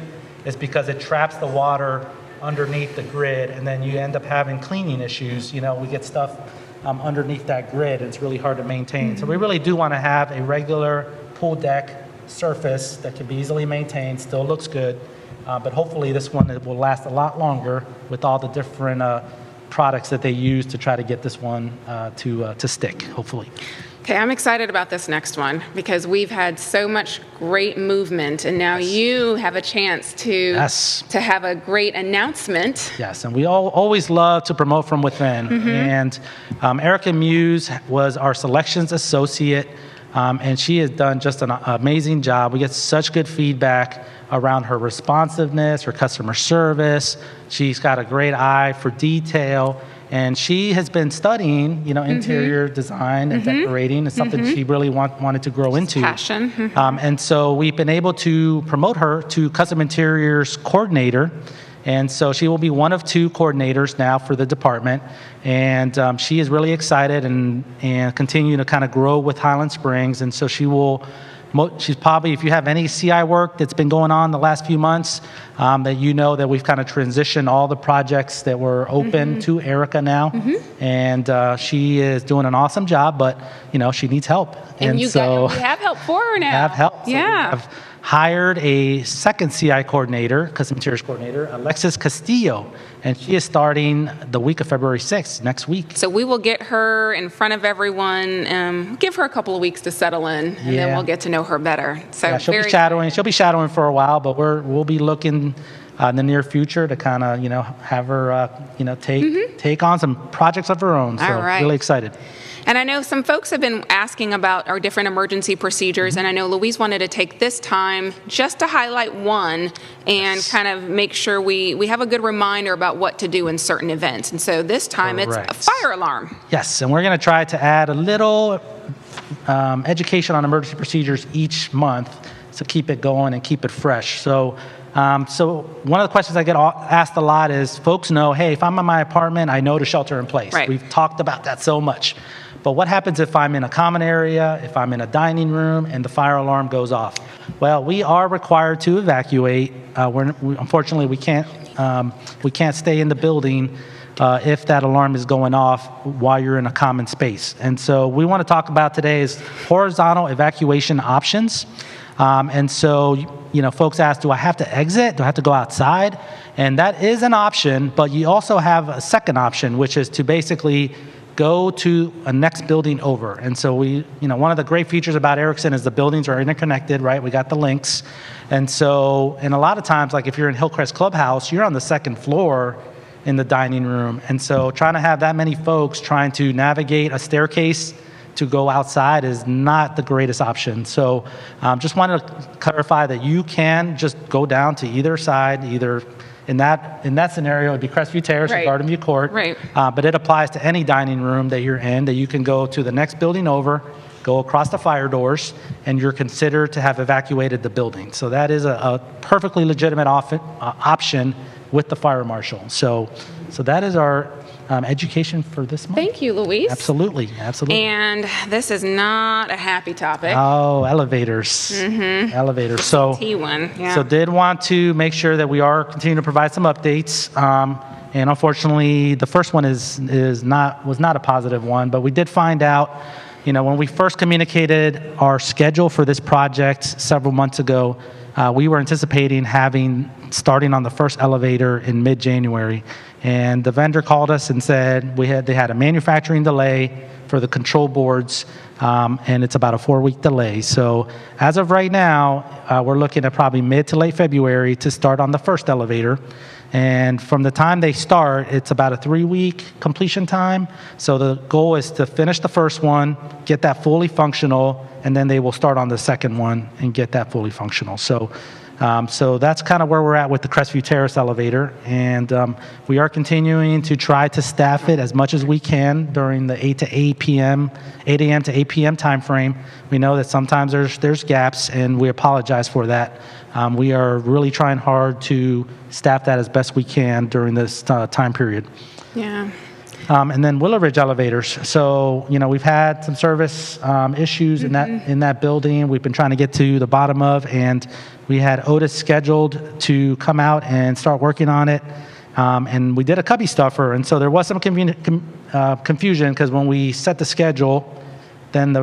is because it traps the water underneath the grid, and then you end up having cleaning issues. We get stuff underneath that grid, and it's really hard to maintain. So we really do want to have a regular pool deck surface that can be easily maintained, still looks good, but hopefully this one will last a lot longer with all the different products that they use to try to get this one to stick, hopefully. Okay, I'm excited about this next one because we've had so much great movement, and now you have a chance to have a great announcement. Yes, and we always love to promote from within. And Erica Muse was our selections associate, and she has done just an amazing job. We get such good feedback around her responsiveness, her customer service. She's got a great eye for detail. And she has been studying, interior design and decorating. It's something she really wanted to grow into. Passion. And so we've been able to promote her to Custom Interiors Coordinator. And so she will be one of 2 coordinators now for the department. And she is really excited and continue to kind of grow with Highland Springs. And so she's probably, if you have any CI work that's been going on the last few months, that we've kind of transitioned all the projects that were open to Erica now. And she is doing an awesome job, but, she needs help. And you have help for her now. Have help. So yeah. we have hired a second CI coordinator, custom interiors coordinator, Alexis Castillo, and she is starting the week of February 6th, next week. So we will get her in front of everyone, give her a couple of weeks to settle in, and then Yeah. we'll get to know her better. So Yeah, she'll very be shadowing. She'll be shadowing for a while, but we'll be looking in the near future to kind of have her take on some projects of her own. So All right. really excited. And I know some folks have been asking about our different emergency procedures, and I know Louise wanted to take this time just to highlight one and kind of make sure we have a good reminder about what to do in certain events. And so this time it's a Correct. fire alarm. Yes, and we're going to try to add a little education on emergency procedures each month to keep it going and keep it fresh. So one of the questions I get asked a lot is, folks know, hey, if I'm in my apartment, I know to shelter in place. Right. We've talked about that so much. But what happens if I'm in a common area, if I'm in a dining room, and the fire alarm goes off? Well, we are required to evacuate. Unfortunately, we can't stay in the building if that alarm is going off while you're in a common space. And so we want to talk about today is horizontal evacuation options. And so, folks ask, do I have to exit? Do I have to go outside? And that is an option, but you also have a second option, which is to basically go to a next building over. And so one of the great features about Erickson is the buildings are interconnected, right? We got the links. And so, and a lot of times, like if you're in Hillcrest Clubhouse, you're on the second floor in the dining room. And so trying to have that many folks trying to navigate a staircase to go outside is not the greatest option. So just wanted to clarify that you can just go down to either side, either in that scenario, it'd be Crestview Terrace or Right. Garden View Court. Right. But it applies to any dining room that you're in, that you can go to the next building over, go across the fire doors, and you're considered to have evacuated the building. So that is a perfectly legitimate option with the fire marshal. So that is our education for this month. Thank you, Louise. Absolutely. And this is not a happy topic. Oh, elevators. Elevators. So T1, yeah. So did want to make sure that we are continuing to provide some updates. And unfortunately, the first one was not a positive one, but we did find out, when we first communicated our schedule for this project several months ago, we were anticipating starting on the first elevator in mid-January. And the vendor called us and said they had a manufacturing delay for the control boards, and it's about a 4-week delay. So as of right now, we're looking at probably mid to late February to start on the first elevator. And from the time they start, it's about a 3-week completion time. So the goal is to finish the first one, get that fully functional, and then they will start on the second one and get that fully functional. So that's kind of where we're at with the Crestview Terrace elevator. And we are continuing to try to staff it as much as we can during the 8 a.m. to 8 p.m. time frame. We know that sometimes there's gaps, and we apologize for that. We are really trying hard to staff that as best we can during this time period. Yeah. And then Willow Ridge elevators. So, we've had some service issues in that building. We've been trying to get to the bottom of, and we had Otis scheduled to come out and start working on it. And we did a cubby stuffer, and so there was some confusion because when we set the schedule, then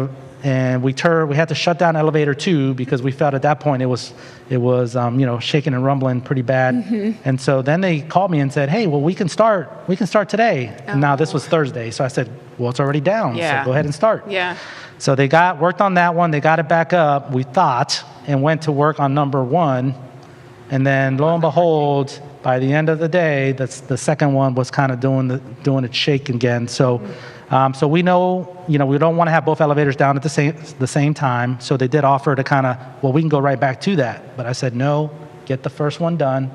we had to shut down elevator 2 because we felt at that point it was shaking and rumbling pretty bad. And so then they called me and said, hey, well, we can start today. And now this was Thursday. So I said, well, it's already down. Yeah. So go ahead and start. Yeah. So they worked on that one. They got it back up, we thought, and went to work on number 1. And then lo and behold, by the end of the day, the second one was kind of doing its shake again. So we know, we don't want to have both elevators down at the same time. So they did offer to we can go right back to that. But I said, no, get the first one done.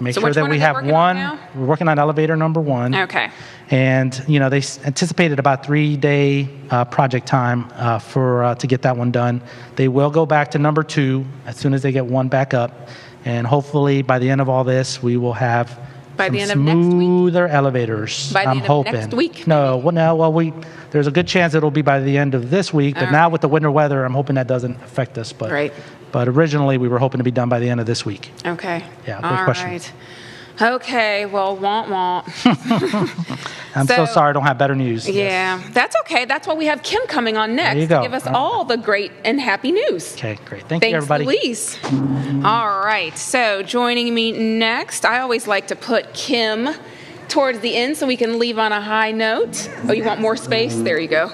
Make So sure which that one we are they have working on one. now? We're working on elevator number 1. Okay. And, they anticipated about 3-day project time to get that one done. They will go back to number 2 as soon as they get one back up. And hopefully by the end of all this, we will have By some the end of next week? smoother elevators. By the I'm end of hoping. next week, There's a good chance it'll be by the end of this week, but now with the winter weather, I'm hoping that doesn't affect us. But Right. But originally, we were hoping to be done by the end of this week. Okay. Yeah, good All question. right. Okay, well, I'm so So- sorry I don't have better news. Yeah, that's okay. That's why we have Kim coming on next you to go. give us all the great and happy news. Okay, great. Thank you, Thanks, everybody. Louise. All right, so joining me next, I always like to put Kim towards the end so we can leave on a high note. Oh, you want more space? There you go.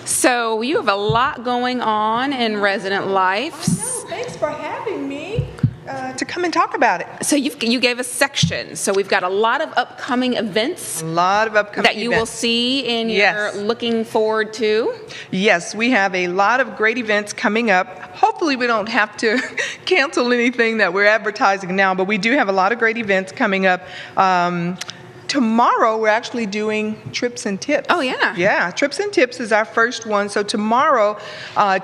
So you have a lot going on in resident life. Thanks for having me to come and talk about it. So you gave us sections. So we've got a lot of upcoming events A lot of upcoming that you will events. see and Yes. you're looking forward to. Yes, we have a lot of great events coming up. Hopefully we don't have to cancel anything that we're advertising now, but we do have a lot of great events coming up. Tomorrow, we're actually doing Trips and Tips. Oh, yeah. Yeah, Trips and Tips is our first one. So tomorrow,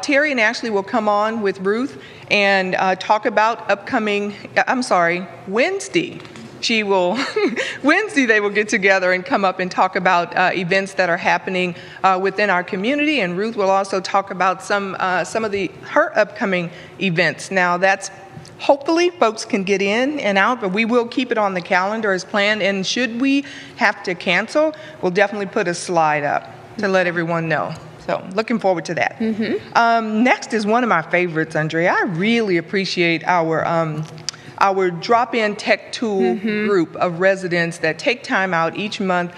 Terry and Ashley will come on with Ruth and talk about Wednesday. Wednesday they will get together and come up and talk about events that are happening within our community, and Ruth will also talk about some of her upcoming events. Now that's hopefully folks can get in and out, but we will keep it on the calendar as planned, and should we have to cancel, we'll definitely put a slide up to let everyone know. So looking forward to that. Next is one of my favorites, Andrea. I really appreciate our drop-in tech tool group of residents that take time out each month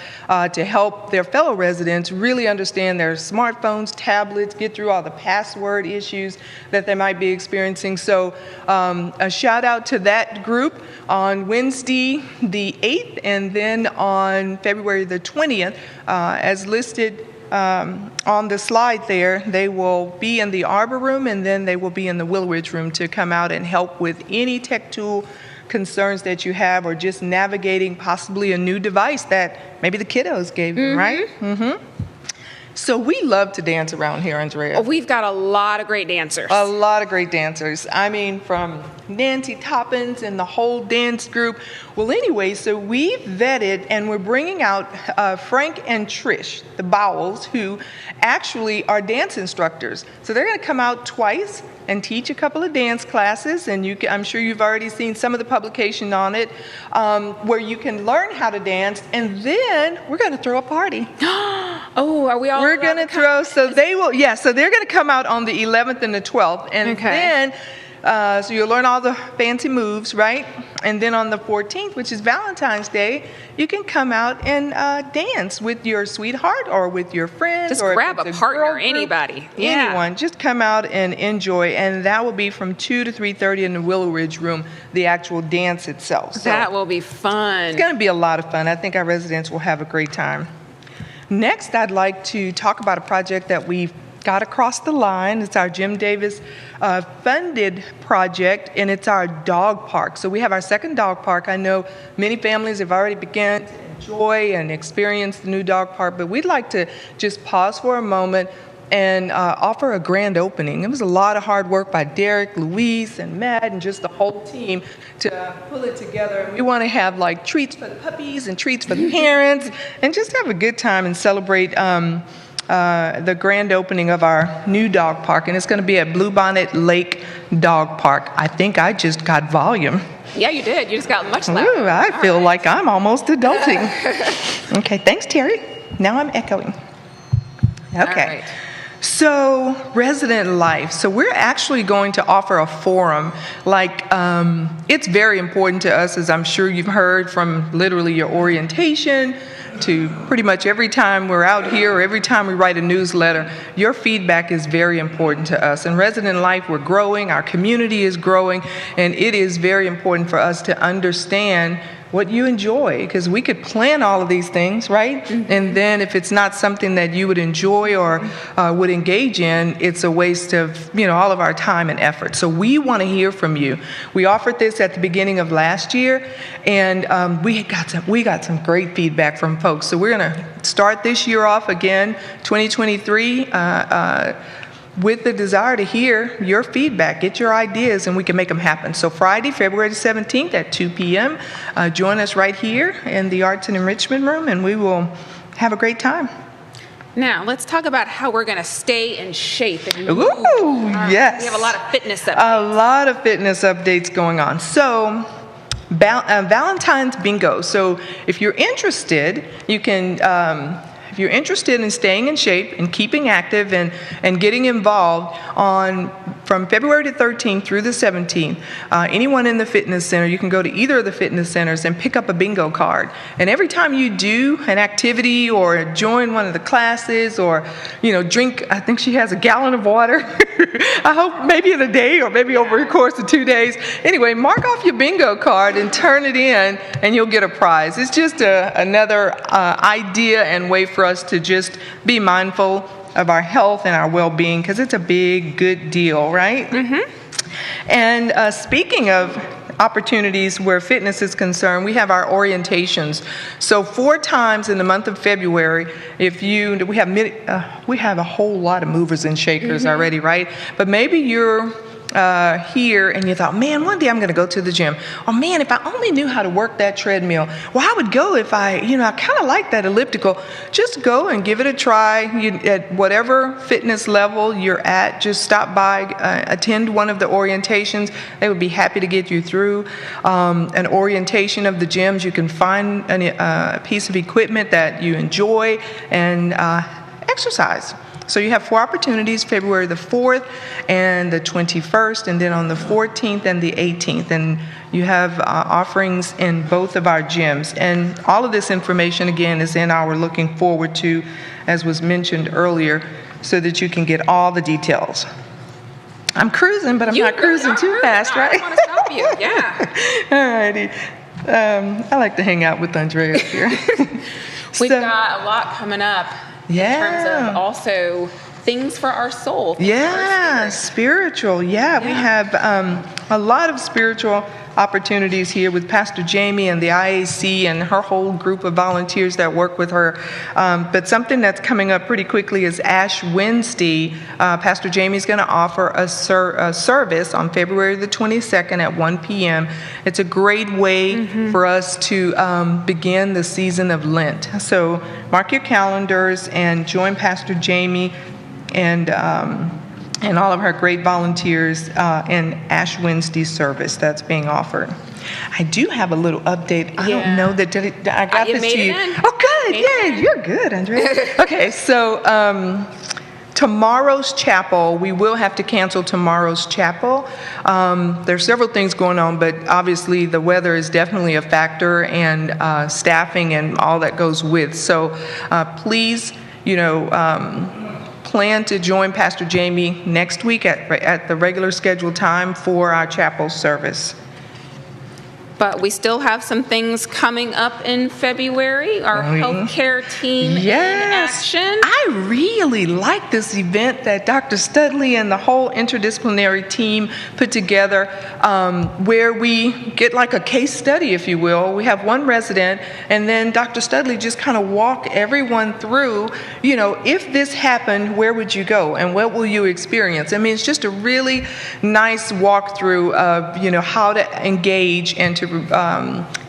to help their fellow residents really understand their smartphones, tablets, get through all the password issues that they might be experiencing. So a shout out to that group on Wednesday the 8th and then on February the 20th, as listed on the slide there. They will be in the Arbor Room, and then they will be in the Willow Ridge Room to come out and help with any tech tool concerns that you have, or just navigating possibly a new device that maybe the kiddos gave you, right? So we love to dance around here, Andrea. We've got a lot of great dancers. A lot of great dancers. I mean, from Nancy Toppins and the whole dance group. Well, anyway, so we've vetted and we're bringing out Frank and Trish, the Bowles, who actually are dance instructors. So they're going to come out twice and teach a couple of dance classes, and I'm sure you've already seen some of the publication on it, where you can learn how to dance, and then we're going to throw a party. Oh, are we all? We're going to throw, so they're going to come out on the 11th and the 12th, and then, so you'll learn all the fancy moves, right? And then on the 14th, which is Valentine's Day, you can come out and dance with your sweetheart or with your friends. Just or if grab it's a partner, girl group, anybody. Yeah. Anyone, just come out and enjoy, and that will be from 2 to 3:30 in the Willow Ridge Room, the actual dance itself. So That will be fun. it's going to be a lot of fun. I think our residents will have a great time. Next, I'd like to talk about a project that we've got across the line. It's our Jim Davis funded project, and it's our dog park. So we have our second dog park. I know many families have already begun to enjoy and experience the new dog park, but we'd like to just pause for a moment and offer a grand opening. It was a lot of hard work by Derek, Louise, and Matt, and just the whole team to pull it together. We want to have like treats for the puppies and treats for the parents, and just have a good time and celebrate the grand opening of our new dog park. And it's going to be at Bluebonnet Lake Dog Park. I think I just got volume. Yeah, you did. You just got much louder. Ooh, I feel like I'm almost adulting. Okay, thanks, Terry. Now I'm echoing. Okay. All right. So, resident life. So we're actually going to offer a forum. It's very important to us, as I'm sure you've heard from literally your orientation to pretty much every time we're out here or every time we write a newsletter. Your feedback is very important to us. In resident life, we're growing, our community is growing, and it is very important for us to understand what you enjoy, because we could plan all of these things, right? And then if it's not something that you would enjoy or would engage in, it's a waste of all of our time and effort. So we want to hear from you. We offered this at the beginning of last year, and we got some great feedback from folks. So we're going to start this year off again, 2023. With the desire to hear your feedback, get your ideas, and we can make them happen. So Friday, February 17th at 2 p.m., join us right here in the Arts and Enrichment Room, and we will have a great time. Now, let's talk about how we're going to stay in shape. And move. Ooh, yes. We have a lot of fitness updates. A lot of fitness updates going on. So Valentine's bingo. So if you're interested, you can, if you're interested in staying in shape and keeping active and getting involved from February the 13th through the 17th, anyone in the fitness center, you can go to either of the fitness centers and pick up a bingo card. And every time you do an activity or join one of the classes or, drink, I think she has a gallon of water. I hope maybe in a day or maybe over the course of 2 days. Anyway, mark off your bingo card and turn it in and you'll get a prize. It's just another idea and way for us to just be mindful of our health and our well-being, because it's a big, good deal, right? Mm-hmm. And speaking of opportunities where fitness is concerned, we have our orientations. So 4 times in the month of February, we have a whole lot of movers and shakers already, right? But maybe you're here and you thought, man, one day I'm going to go to the gym. Oh man, if I only knew how to work that treadmill. Well, I would go if I kind of like that elliptical. Just go and give it a try. At whatever fitness level you're at, just stop by, attend one of the orientations. They would be happy to get you through an orientation of the gyms. You can find a piece of equipment that you enjoy and exercise. So you have 4 opportunities, February the 4th and the 21st, and then on the 14th and the 18th. And you have offerings in both of our gyms. And all of this information, again, is in our Looking Forward To, as was mentioned earlier, so that you can get all the details. I'm cruising, but I'm not cruising too fast, right? I want to stop you, yeah. All righty. I like to hang out with Andrea here. We've got a lot coming up. Yeah. In terms of also things for our soul. Yeah, spiritual. Yeah, we have a lot of spiritual opportunities here with Pastor Jamie and the IAC and her whole group of volunteers that work with her. But something that's coming up pretty quickly is Ash Wednesday. Pastor Jamie's going to offer a service on February the 22nd at 1 p.m. It's a great way for us to begin the season of Lent. So mark your calendars and join Pastor Jamie and all of her great volunteers in Ash Wednesday service that's being offered. I do have a little update. I don't know that I got this to you. Oh, good. Yeah, you're good, Andrea. Okay, so tomorrow's chapel, we will have to cancel tomorrow's chapel. There's several things going on, but obviously the weather is definitely a factor, and staffing and all that goes with. So please, plan to join Pastor Jamie next week at the regular scheduled time for our chapel service. But we still have some things coming up in February. Our healthcare team in action. I really like this event that Dr. Studley and the whole interdisciplinary team put together, where we get like a case study, if you will. We have one resident, and then Dr. Studley just kind of walk everyone through, if this happened, where would you go and what will you experience? I mean, it's just a really nice walkthrough of, how to engage and to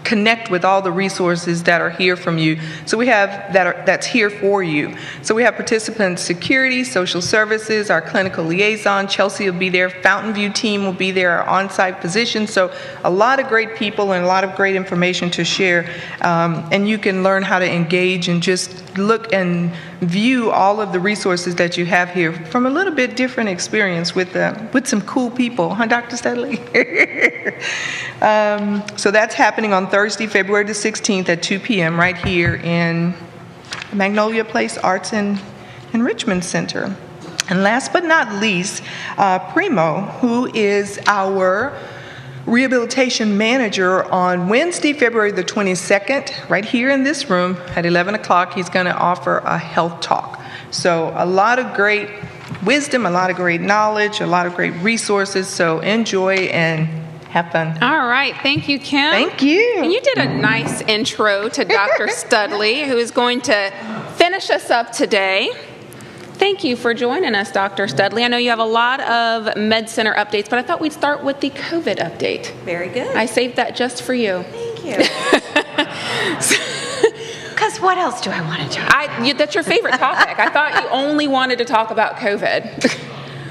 connect with all the resources that are here from you. So we have that's here for you. So we have participant security, social services, our clinical liaison, Chelsea will be there, Fountain View team will be there, our on-site physicians. So a lot of great people and a lot of great information to share. And you can learn how to engage and just look and view all of the resources that you have here from a little bit different experience with some cool people, huh, Dr. Studley? So that's happening on Thursday, February the 16th at 2 p.m. right here in Magnolia Place Arts and Enrichment Center. And last but not least, Primo, who is our rehabilitation manager, on Wednesday, February the 22nd, right here in this room at 11 o'clock, he's going to offer a health talk. So a lot of great wisdom, a lot of great knowledge, a lot of great resources. So enjoy and have fun. All right. Thank you, Kim. Thank you. And you did a nice intro to Dr. Studley, who is going to finish us up today. Thank you for joining us, Dr. Studley. I know you have a lot of Med Center updates, but I thought we'd start with the COVID update. Very good. I saved that just for you. Thank you. Because what else do I want to talk about? That's your favorite topic. I thought you only wanted to talk about COVID.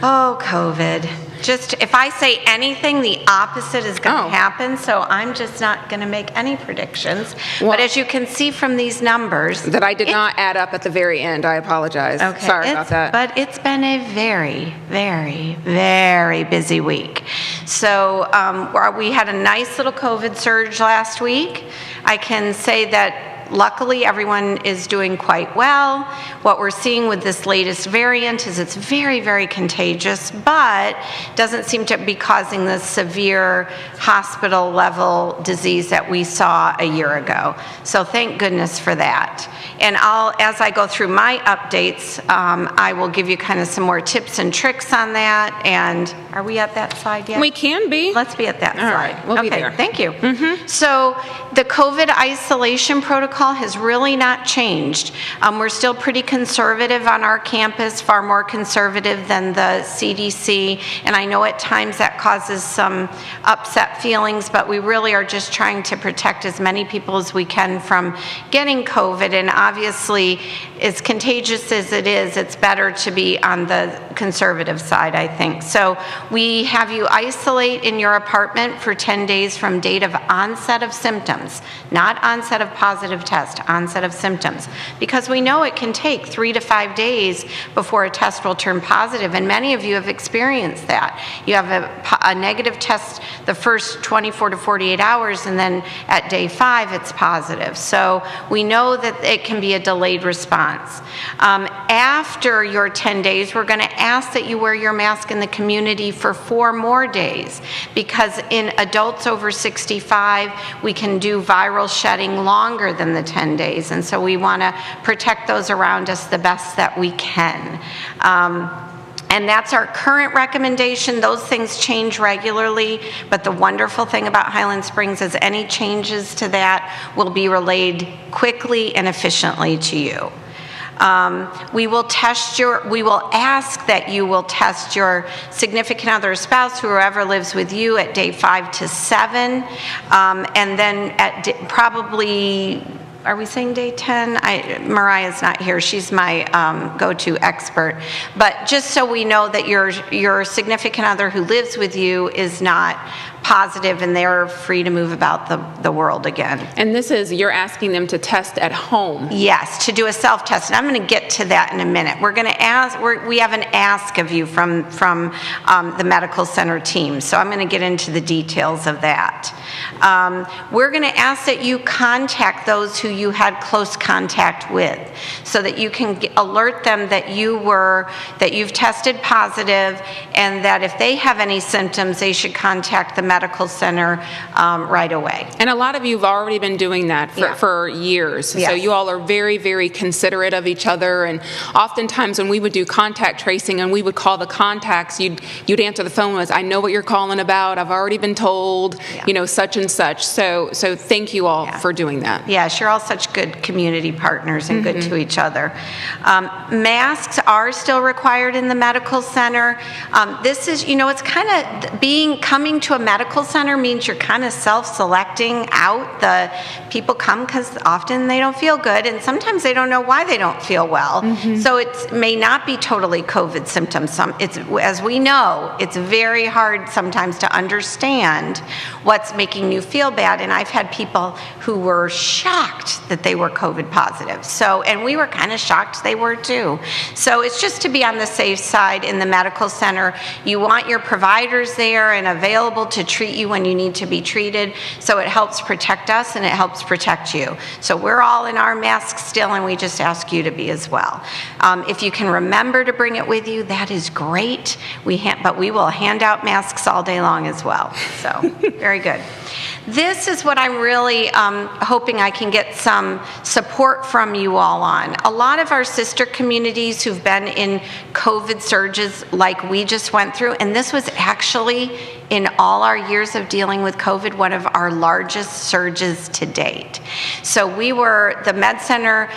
Oh, COVID. just, if I say anything, the opposite is going to Oh. happen, so I'm just not going to make any predictions. Well- But as you can see from these numbers. That I did not add up at the very end. I apologize. Okay, Sorry about that. But it's been a very, very, very busy week. So we had a nice little COVID surge last week. I can say that luckily, everyone is doing quite well. What we're seeing with this latest variant is it's very, very contagious, but doesn't seem to be causing the severe hospital level disease that we saw a year ago. So thank goodness for that. And as I go through my updates, I will give you kind of some more tips and tricks on that. And are we at that slide yet? We can be. Let's be at that All slide. right, we'll be Okay, there. thank you. So the COVID isolation protocol has really not changed. We're still pretty conservative on our campus, far more conservative than the CDC. And I know at times that causes some upset feelings, but we really are just trying to protect as many people as we can from getting COVID. And obviously, as contagious as it is, it's better to be on the conservative side, I think. So we have you isolate in your apartment for 10 days from date of onset of symptoms, not onset of positive test, onset of symptoms, because we know it can take 3 to 5 days before a test will turn positive, and many of you have experienced that. You have a negative test the first 24 to 48 hours, and then at day 5 it's positive. So we know that it can be a delayed response. After your 10 days, we're going to ask that you wear your mask in the community for 4 more days, because in adults over 65, we can do viral shedding longer than the 10 days, and so we want to protect those around us the best that we can. And that's our current recommendation. Those things change regularly, but the wonderful thing about Highland Springs is any changes to that will be relayed quickly and efficiently to you. We will ask that you will test your significant other or spouse, whoever lives with you, at day 5 to 7, and then at probably, are we saying day 10? Mariah's not here. She's my go-to expert. But just so we know that your significant other who lives with you is not positive and they're free to move about the world again. And this is, you're asking them to test at home. Yes, to do a self-test, and I'm going to get to that in a minute. We're going to ask. We have an ask of you from the medical center team, so I'm going to get into the details of that. We're going to ask that you contact those who you had close contact with, so that you can alert them that you've tested positive, and that if they have any symptoms, they should contact the medical center right away. And a lot of you have already been doing that for years. Yes. So you all are very, very considerate of each other. And oftentimes when we would do contact tracing and we would call the contacts, you'd answer the phone with, I know what you're calling about. I've already been told, such and such. So thank you all for doing that. Yes, you're all such good community partners and good to each other. Masks are still required in the medical center. This is, it's kind of coming to a medical center means you're kind of self-selecting out. The people come because often they don't feel good, and sometimes they don't know why they don't feel well. So it may not be totally COVID symptoms. As we know, it's very hard sometimes to understand what's making you feel bad, and I've had people who were shocked that they were COVID positive. And we were kind of shocked they were too. So it's just to be on the safe side in the medical center. You want your providers there and available to treat you when you need to be treated, so it helps protect us and it helps protect you. So we're all in our masks still, and we just ask you to be as well. If you can remember to bring it with you, that is great. But we will hand out masks all day long as well. So very good. This is what I'm really hoping I can get some support from you all on. A lot of our sister communities who've been in COVID surges like we just went through, and this was actually in all our years of dealing with COVID, one of our largest surges to date. So we were the Med Center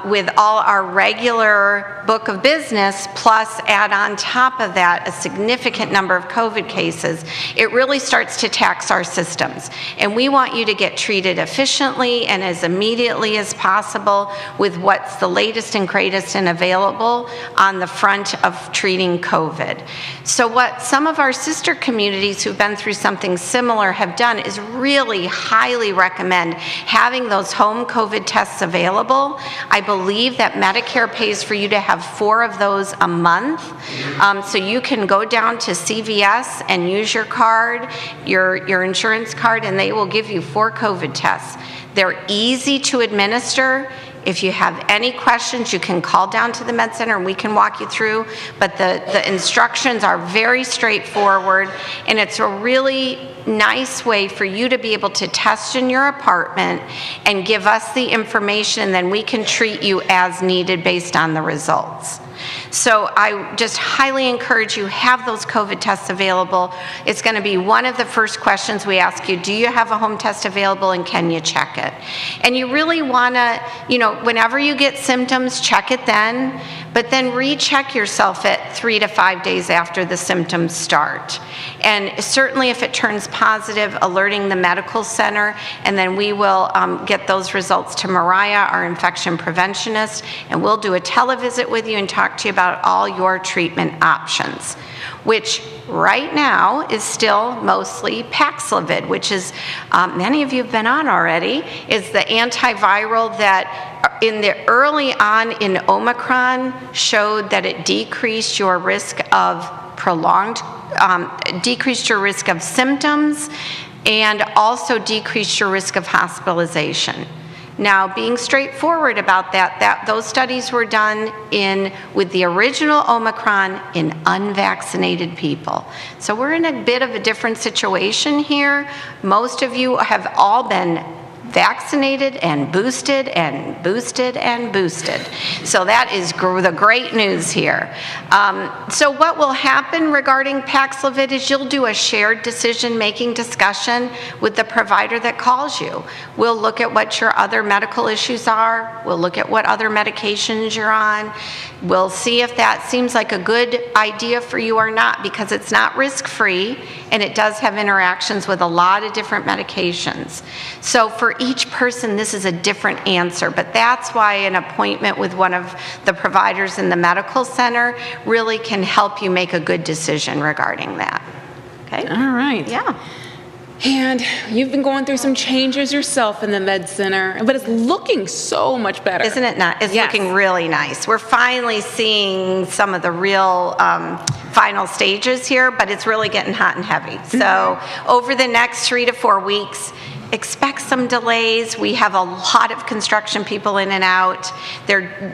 with all our regular book of business, plus add on top of that a significant number of COVID cases. It really starts to tax our systems. And we want you to get treated efficiently and as immediately as possible with what's the latest and greatest and available on the front of treating COVID. So what some of our sister communities who've been through something similar have done is really highly recommend having those home COVID tests available. I believe that Medicare pays for you to have 4 of those a month. So you can go down to CVS and use your card, your insurance card, and they will give you 4 COVID tests. They're easy to administer. If you have any questions, you can call down to the Med Center and we can walk you through. But the instructions are very straightforward, and it's a really nice way for you to be able to test in your apartment and give us the information, and then we can treat you as needed based on the results. So I just highly encourage you, have those COVID tests available. It's going to be one of the first questions we ask you. Do you have a home test available, and can you check it? And you really want to, whenever you get symptoms, check it then, but then recheck yourself at 3 to 5 days after the symptoms start. And certainly if it turns positive, alerting the medical center, and then we will get those results to Mariah, our infection preventionist, and we'll do a televisit with you and talk to you about all your treatment options, which right now is still mostly Paxlovid, which is, many of you have been on already, is the antiviral that in the early on in Omicron showed that it decreased your risk of decreased your risk of symptoms and also decreased your risk of hospitalization. Now, being straightforward about that those studies were done with the original Omicron in unvaccinated people. So we're in a bit of a different situation here. Most of you have all been vaccinated and boosted and boosted and boosted. So that is the great news here. So what will happen regarding Paxlovid is you'll do a shared decision-making discussion with the provider that calls you. We'll look at what your other medical issues are. We'll look at what other medications you're on. We'll see if that seems like a good idea for you or not, because it's not risk-free and it does have interactions with a lot of different medications. So for each person, this is a different answer, but that's why an appointment with one of the providers in the medical center really can help you make a good decision regarding that. Okay? All right. Yeah. And you've been going through some changes yourself in the Med Center, but it's looking so much better. Isn't it not? It's Yes. looking really nice. We're finally seeing some of the real final stages here, but it's really getting hot and heavy. So over the next 3 to 4 weeks, expect some delays. We have a lot of construction people in and out.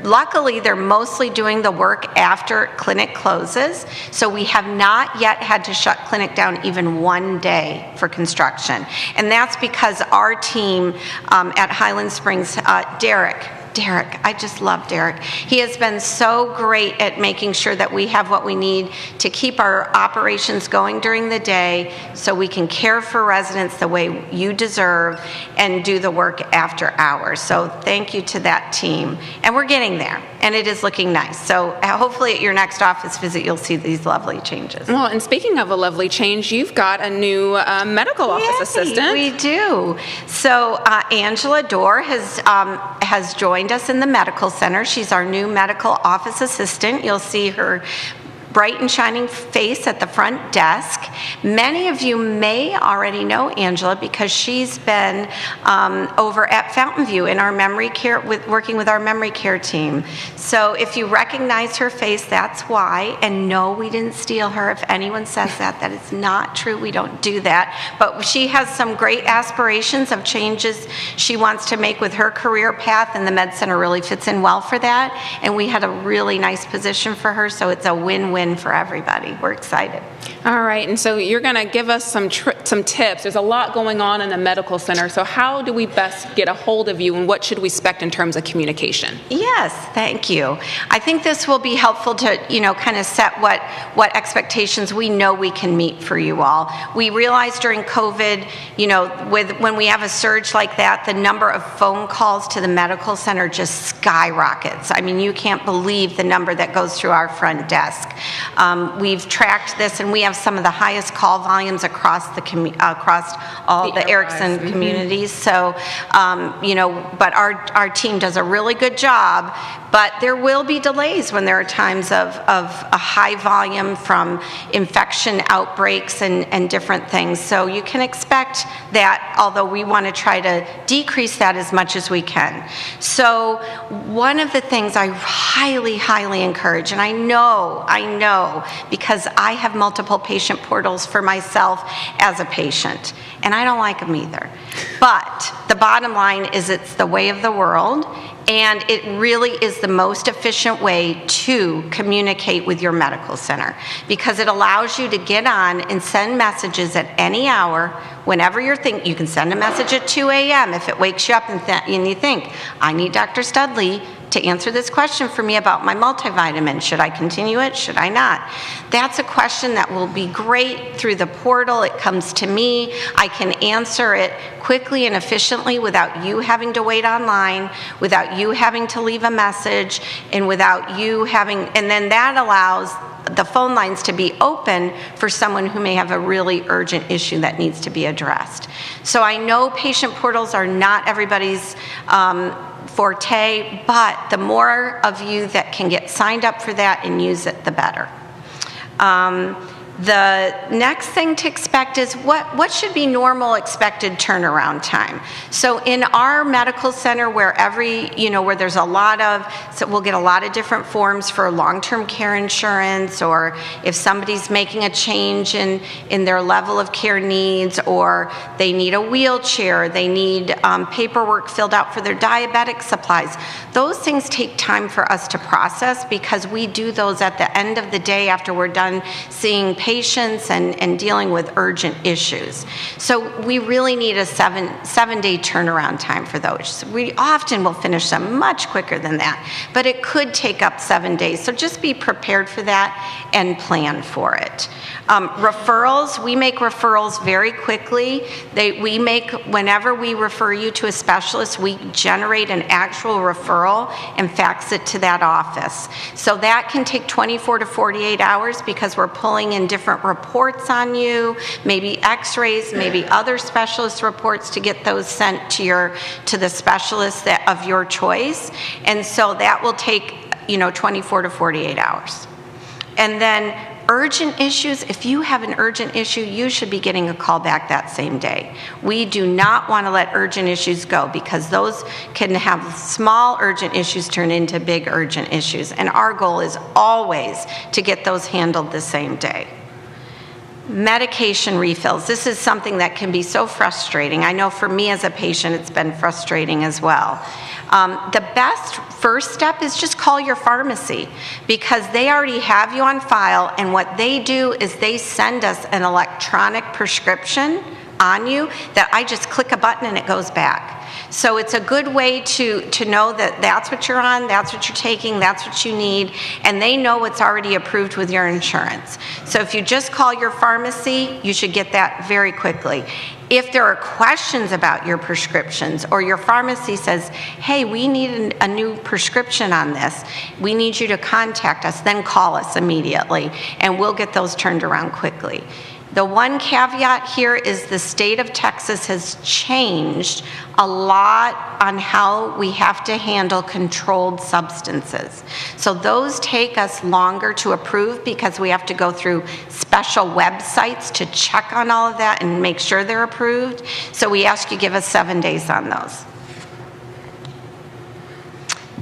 Luckily, they're mostly doing the work after clinic closes. So we have not yet had to shut clinic down even 1 day for construction. And that's because our team at Highland Springs, Derek, I just love Derek. He has been so great at making sure that we have what we need to keep our operations going during the day so we can care for residents the way you deserve and do the work after hours. So thank you to that team. And we're getting there, and it is looking nice. So hopefully at your next office visit, you'll see these lovely changes. Well, and speaking of a lovely change, you've got a new medical office Yay, assistant. We do. So Angela Dorr has joined us in the medical center. She's our new medical office assistant. You'll see her bright and shining face at the front desk. Many of you may already know Angela because she's been over at Fountain View in our memory care, working with our memory care team. So if you recognize her face, that's why. And no, we didn't steal her. If anyone says that, that is not true. We don't do that. But she has some great aspirations of changes she wants to make with her career path, and the Med Center really fits in well for that. And we had a really nice position for her, so it's a win-win win-win for everybody. We're excited. All right, and so you're going to give us some tips. There's a lot going on in the medical center, so how do we best get a hold of you, and what should we expect in terms of communication? Yes, thank you. I think this will be helpful to, kind of set what expectations we know we can meet for you all. We realized during COVID, when we have a surge like that, the number of phone calls to the medical center just skyrockets. I mean, you can't believe the number that goes through our front desk. We've tracked this, and we have some of the highest call volumes across all the Erickson communities. So, but our team does a really good job. But there will be delays when there are times of a high volume from infection outbreaks and different things. So you can expect that, although we want to try to decrease that as much as we can. So one of the things I highly, highly encourage, and I know, because I have multiple patient portals for myself as a patient, and I don't like them either. But the bottom line is it's the way of the world, and it really is the most efficient way to communicate with your medical center, because it allows you to get on and send messages at any hour, whenever you're thinking. You can send a message at 2 a.m. if it wakes you up and you think, I need Dr. Studley to answer this question for me about my multivitamin. Should I continue it? Should I not? That's a question that will be great through the portal. It comes to me. I can answer it quickly and efficiently without you having to wait online, without you having to leave a message, and without you having, and then that allows the phone lines to be open for someone who may have a really urgent issue that needs to be addressed. So I know patient portals are not everybody's forte, but the more of you that can get signed up for that and use it, the better. The next thing to expect is what should be normal expected turnaround time. So in our medical center, where where there's a lot of, so we'll get a lot of different forms for long-term care insurance, or if somebody's making a change in their level of care needs, or they need a wheelchair, they need paperwork filled out for their diabetic supplies. Those things take time for us to process, because we do those at the end of the day after we're done seeing patients and dealing with urgent issues. So we really need a seven-day turnaround time for those. We often will finish them much quicker than that, but it could take up 7 days. So just be prepared for that and plan for it. Referrals, we make referrals very quickly. Whenever we refer you to a specialist, we generate an actual referral and fax it to that office. So that can take 24 to 48 hours, because we're pulling in different reports on you, maybe x-rays, maybe other specialist reports, to get those sent to the specialist of your choice. And so that will take 24 to 48 hours. And then urgent issues, if you have an urgent issue, you should be getting a call back that same day. We do not want to let urgent issues go, because those can have small urgent issues turn into big urgent issues. And our goal is always to get those handled the same day. Medication refills. This is something that can be so frustrating. I know for me as a patient, it's been frustrating as well. The best first step is just call your pharmacy, because they already have you on file, and what they do is they send us an electronic prescription on you that I just click a button and it goes back. So it's a good way to know that that's what you're on, that's what you're taking, that's what you need, and they know what's already approved with your insurance. So if you just call your pharmacy, you should get that very quickly. If there are questions about your prescriptions, or your pharmacy says, hey, we need a new prescription on this, we need you to contact us, then call us immediately, and we'll get those turned around quickly. The one caveat here is the state of Texas has changed a lot on how we have to handle controlled substances. So those take us longer to approve, because we have to go through special websites to check on all of that and make sure they're approved. So we ask you give us 7 days on those.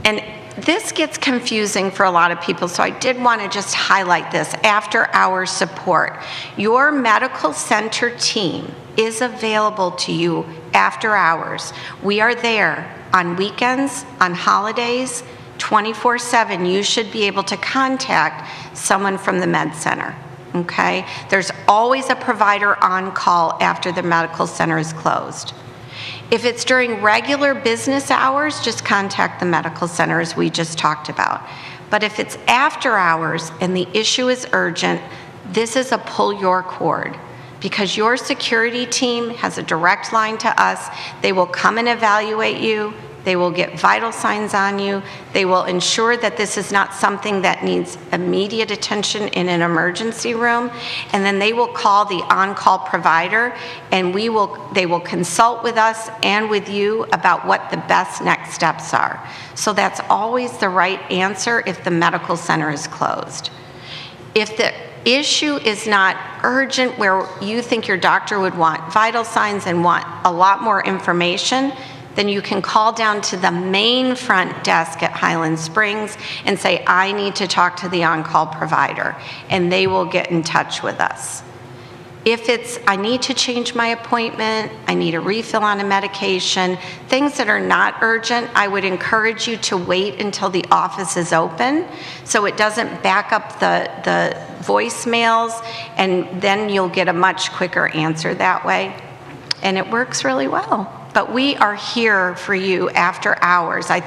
And this gets confusing for a lot of people, so I did want to just highlight this. After-hours support. Your medical center team is available to you after hours. We are there on weekends, on holidays, 24/7, you should be able to contact someone from the med center, okay? There's always a provider on call after the medical center is closed. If it's during regular business hours, just contact the medical center as we just talked about. But if it's after hours and the issue is urgent, this is a pull your cord, because your security team has a direct line to us. They will come and evaluate you. They will get vital signs on you. They will ensure that this is not something that needs immediate attention in an emergency room. And then they will call the on-call provider, and they will consult with us and with you about what the best next steps are. So that's always the right answer if the medical center is closed. If the issue is not urgent, where you think your doctor would want vital signs and want a lot more information, then you can call down to the main front desk at Highland Springs and say, I need to talk to the on-call provider, and they will get in touch with us. If it's, I need to change my appointment, I need a refill on a medication, things that are not urgent, I would encourage you to wait until the office is open so it doesn't back up the voicemails, and then you'll get a much quicker answer that way. And it works really well. But we are here for you after hours. I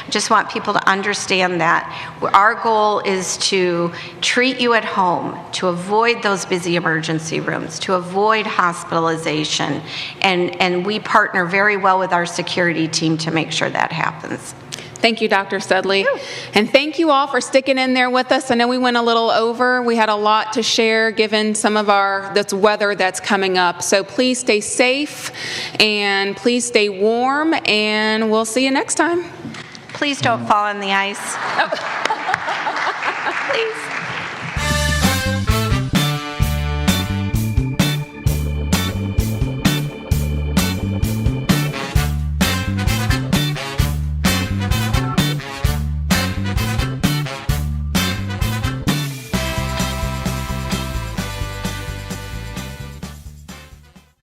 just want people to understand that. Our goal is to treat you at home, to avoid those busy emergency rooms, to avoid hospitalization. And we partner very well with our security team to make sure that happens. Thank you, Dr. Studley. And thank you all for sticking in there with us. I know we went a little over. We had a lot to share given some of this weather that's coming up. So please stay safe and please stay warm, and we'll see you next time. Please don't fall on the ice. Please.